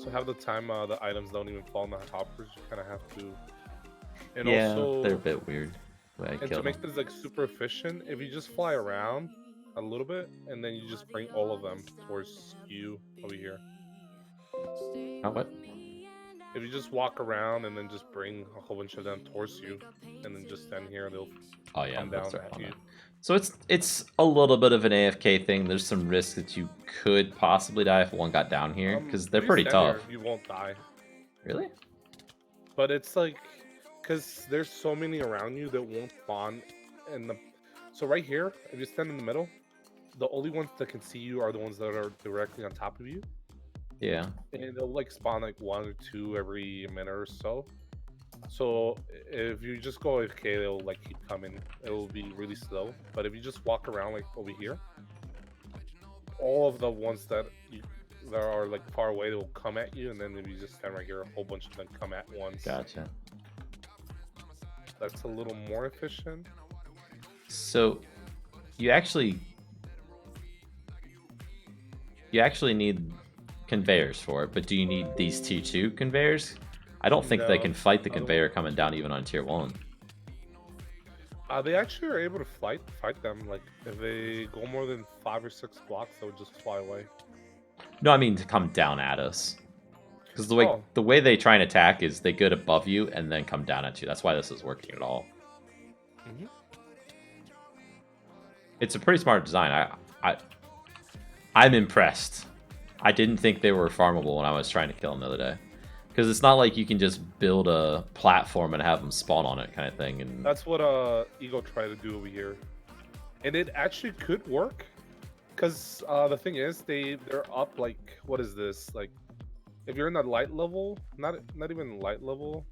So half the time, the items don't even fall in the hoppers. You kind of have to... And Yeah, also, they're a bit weird. The way I and to kill make them. this like super efficient, if you just fly around a little bit and then you just bring all of them towards you over here. Oh, what? If you just walk around and then just bring a whole bunch of them towards you, and then just stand here, they'll Oh yeah, come that's down right at on you. that. So it's a little bit of an AFK thing. There's some risk that you could possibly die if one got down here because they're If you pretty stand tough. here, you won't die, Really? but it's like because there's so many around you that won't spawn in the. So right here, if you stand in the middle, the only ones that can see you are the ones that are directly on top of you. Yeah. And they'll like spawn like 1 or 2 every minute or so. So if you just go AFK, they'll like keep coming. It will be really slow. But if you just walk around like over here, all of the ones that are like far away, they will come at you. And then if you just stand right here, a whole bunch of them come at once. Gotcha. That's a little more efficient. So you actually need conveyors for it, but do you need these tier 2 conveyors? I don't think they No, can fight the I don't- conveyor coming down even on tier 1. They actually are able to fight them. Like if they go more than 5 or 6 blocks, they'll just fly away. No, I mean to come down at us. Because the Oh. way they try and attack is they get above you and then come down at you. That's why this is working at all. Mhm. It's a pretty smart design. I'm impressed. I didn't think they were farmable when I was trying to kill them the other day. Because it's not like you can just build a platform and have them spawn on it kind of thing. And That's what Ego tried to do over here, and it actually could work. Because the thing is, they're up like, what is this? Like, if you're in the light level, not even light level.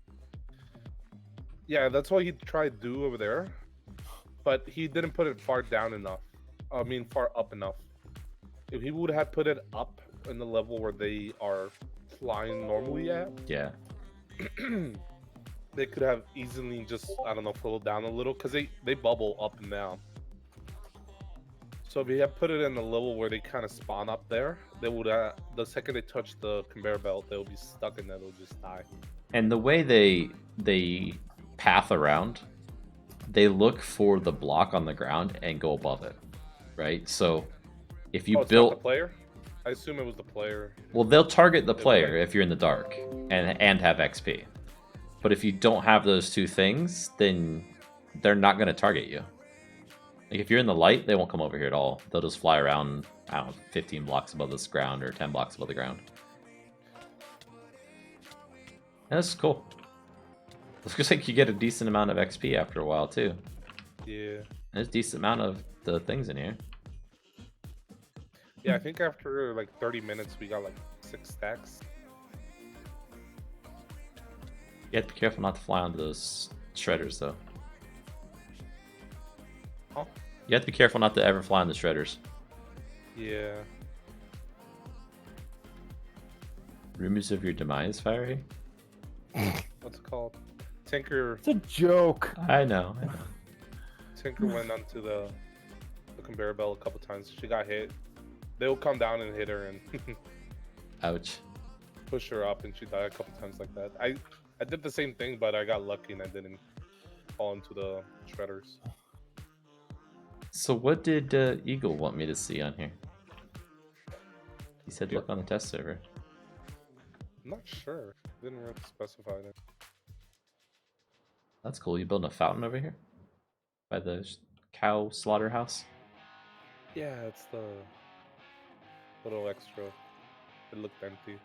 Yeah, that's what he tried to do over there, but he didn't put it far down enough. I mean, far up enough. If he would have put it up in the level where they are flying normally at, yeah. they could have easily just, I don't know, float down a little because they bubble up and down. So if you have put it in the level where they kind of spawn up there, they would the second they touch the conveyor belt, they'll be stuck in there. They'll just die. And the way they path around, they look for the block on the ground and go above it, right? So if you It's not built the player. I assume it was the player. Well, they'll target the They'll player play. if you're in the dark and have XP. But if you don't have those two things, then they're not going to target you. Like if you're in the light, they won't come over here at all. They'll just fly around, I don't know, 15 blocks above this ground or 10 blocks above the ground. And this is cool. Looks like you get a decent amount of XP after a while too. Yeah. There's a decent amount of the things in here. Yeah, I think after like 30 minutes, we got like 6 stacks. You have to be careful not to fly onto those shredders, though. Huh? You have to be careful not to ever fly on the shredders. Yeah. Rumors of your demise, Fiery? What's it called? Tinker It's a joke. I know. Tinker went onto the conveyor belt a couple times. She got hit. They'll come down and hit her and Ouch. push her up, and she died a couple times like that. I did the same thing, but I got lucky and I didn't fall into the shredders. So what did Eagle want me to see on here? He said look on the test server. I'm not sure. Didn't really specify that. That's cool. You building a fountain over here? By the cow slaughterhouse? Yeah, it's the little extra. It looked empty.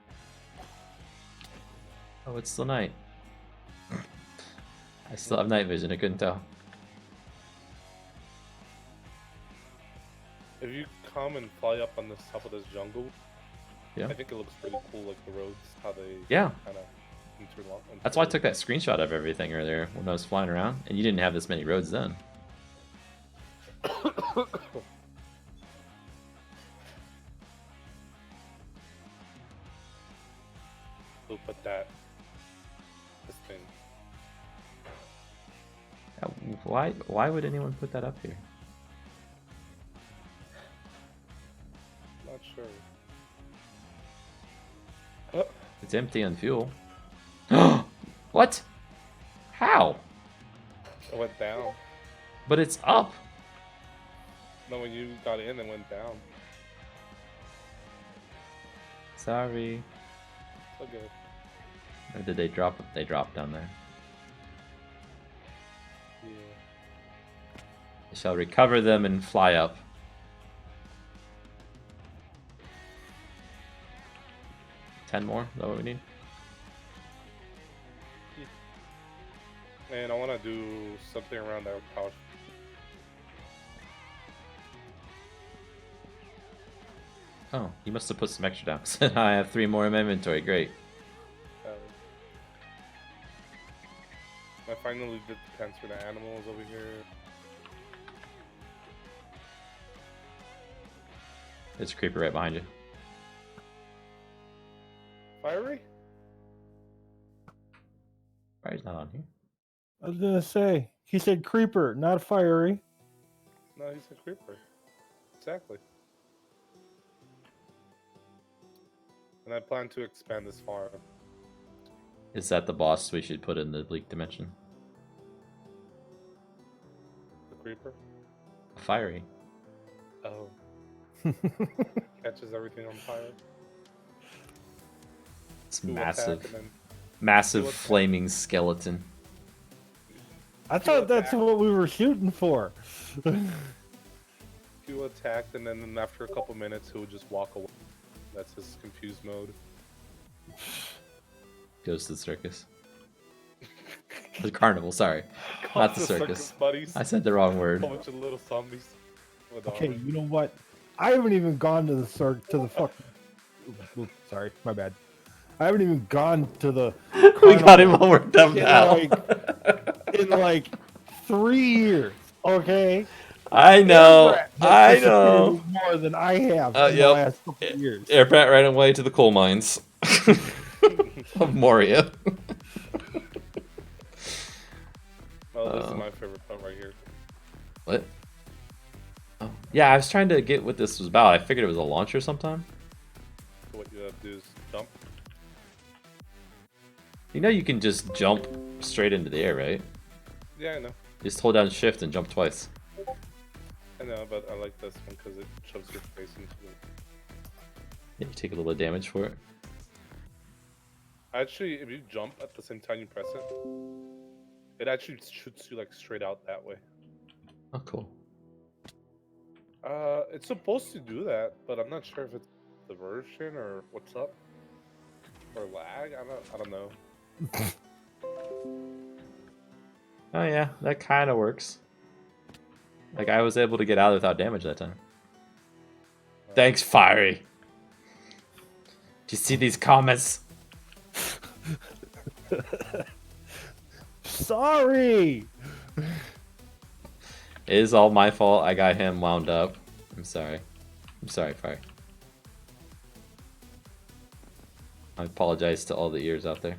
Oh, it's still night. I still have night vision, I couldn't tell. If you come and fly up on the top of this jungle, Yeah. I think it looks pretty cool, like the roads, how they Yeah. kind of interlock. That's why I took that screenshot of everything earlier when I was flying around, and you didn't have this many roads then. Look at that. This thing. Why would anyone put that up here? Not sure. It's empty on fuel. What? How? It went down. But it's up. No, when you got in, it went down. Sorry. Okay. Or did they drop? They dropped down there. Yeah. I shall recover them and fly up. Ten more? Is that what we need? And I want to do something around that couch. Oh, you must have put some extra down. I have 3 more in my inventory. Great. I finally did the pens for the animals over here. There's a creeper right behind you. Fiery? Fire's not on here. I was gonna say he said creeper, not fiery. No, he's a creeper. Exactly. And I plan to expand this farm. Is that the boss we should put in the bleak dimension? The creeper? Fiery. Oh. Catches everything on fire. It's Do massive. attack and then Massive do attack. flaming skeleton. I thought that's attack. what we were shooting for. He'll attack, and then after a couple minutes, he'll just walk away. That's his confused mode. Goes to the circus. The carnival, sorry. Not the Calls circus. buddies. I said the wrong A word. whole bunch of little zombies. With Okay, armor. you know what? I haven't even gone to the fuck. Oops, sorry, my bad. I haven't even gone to the. We got him carnival all worked up in now. in like 3 years. Okay. I know. Brett has I disappeared know. more than I have in the Yep. last couple of years. Airpat ran away to the coal mines of Moria. Oh, this is my favorite part right here. What? Oh, yeah, I was trying to get what this was about. I figured it was a launcher sometime. So what you have to do is jump. You know you can just jump straight into the air, right? Yeah, I know. Just hold down shift and jump twice. I know, but I like this one because it shoves your face into it. Yeah, you take a little bit of damage for it. Actually, if you jump at the same time you press it, it actually shoots you like straight out that way. Oh, cool. It's supposed to do that, but I'm not sure if it's the version or what's up or lag. I don't know. Oh yeah, that kind of works. Like I was able to get out without damage that time. Thanks, Fiery. Do you see these comments? Sorry. It is all my fault. I got him wound up. I'm sorry. I'm sorry, Fire. I apologize to all the ears out there.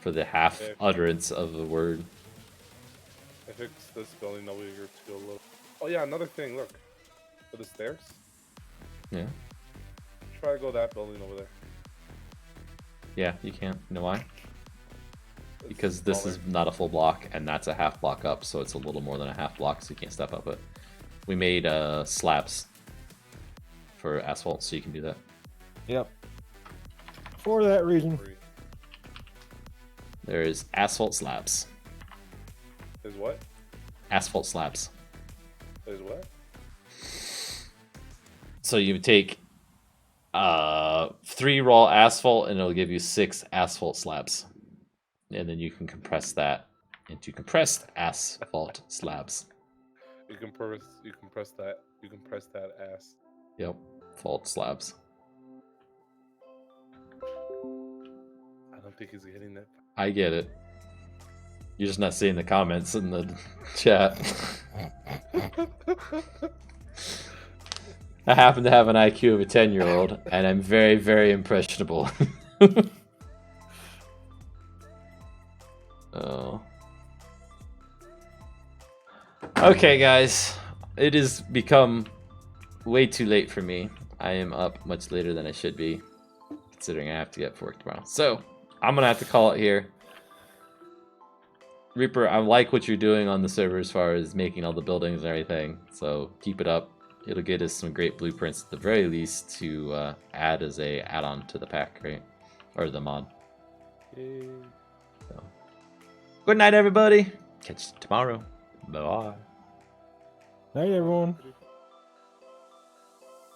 For the half utterance of the word. I fixed this building over here too a little. Oh yeah, another thing. Look, for the stairs. Yeah. Try to go that building over there. Yeah, you can't. You know why? It's Because this smaller. is not a full block, and that's a half block up, so it's a little more than a half block, so you can't step up it. We made slabs for asphalt, so you can do that. Yep. For that reason. There is asphalt slabs. Is what? Asphalt slabs. Is what? So you take 3 raw asphalt, and it'll give you 6 asphalt slabs. And then you can compress that into compressed asphalt slabs. You can press that ass. Yep, fault slabs. I don't think he's getting that. I get it. You're just not seeing the comments in the chat. I happen to have an IQ of a 10-year-old, and I'm very, very impressionable. Oh. Okay, guys. It has become way too late for me. I am up much later than I should be, considering I have to get to work tomorrow. So, I'm going to have to call it here. Reaper, I like what you're doing on the server as far as making all the buildings and everything. So, keep it up. It'll get us some great blueprints at the very least to add as a add-on to the pack, right? Or the mod. Yay. So. Good night, everybody. Catch you tomorrow. Bye. Night, everyone.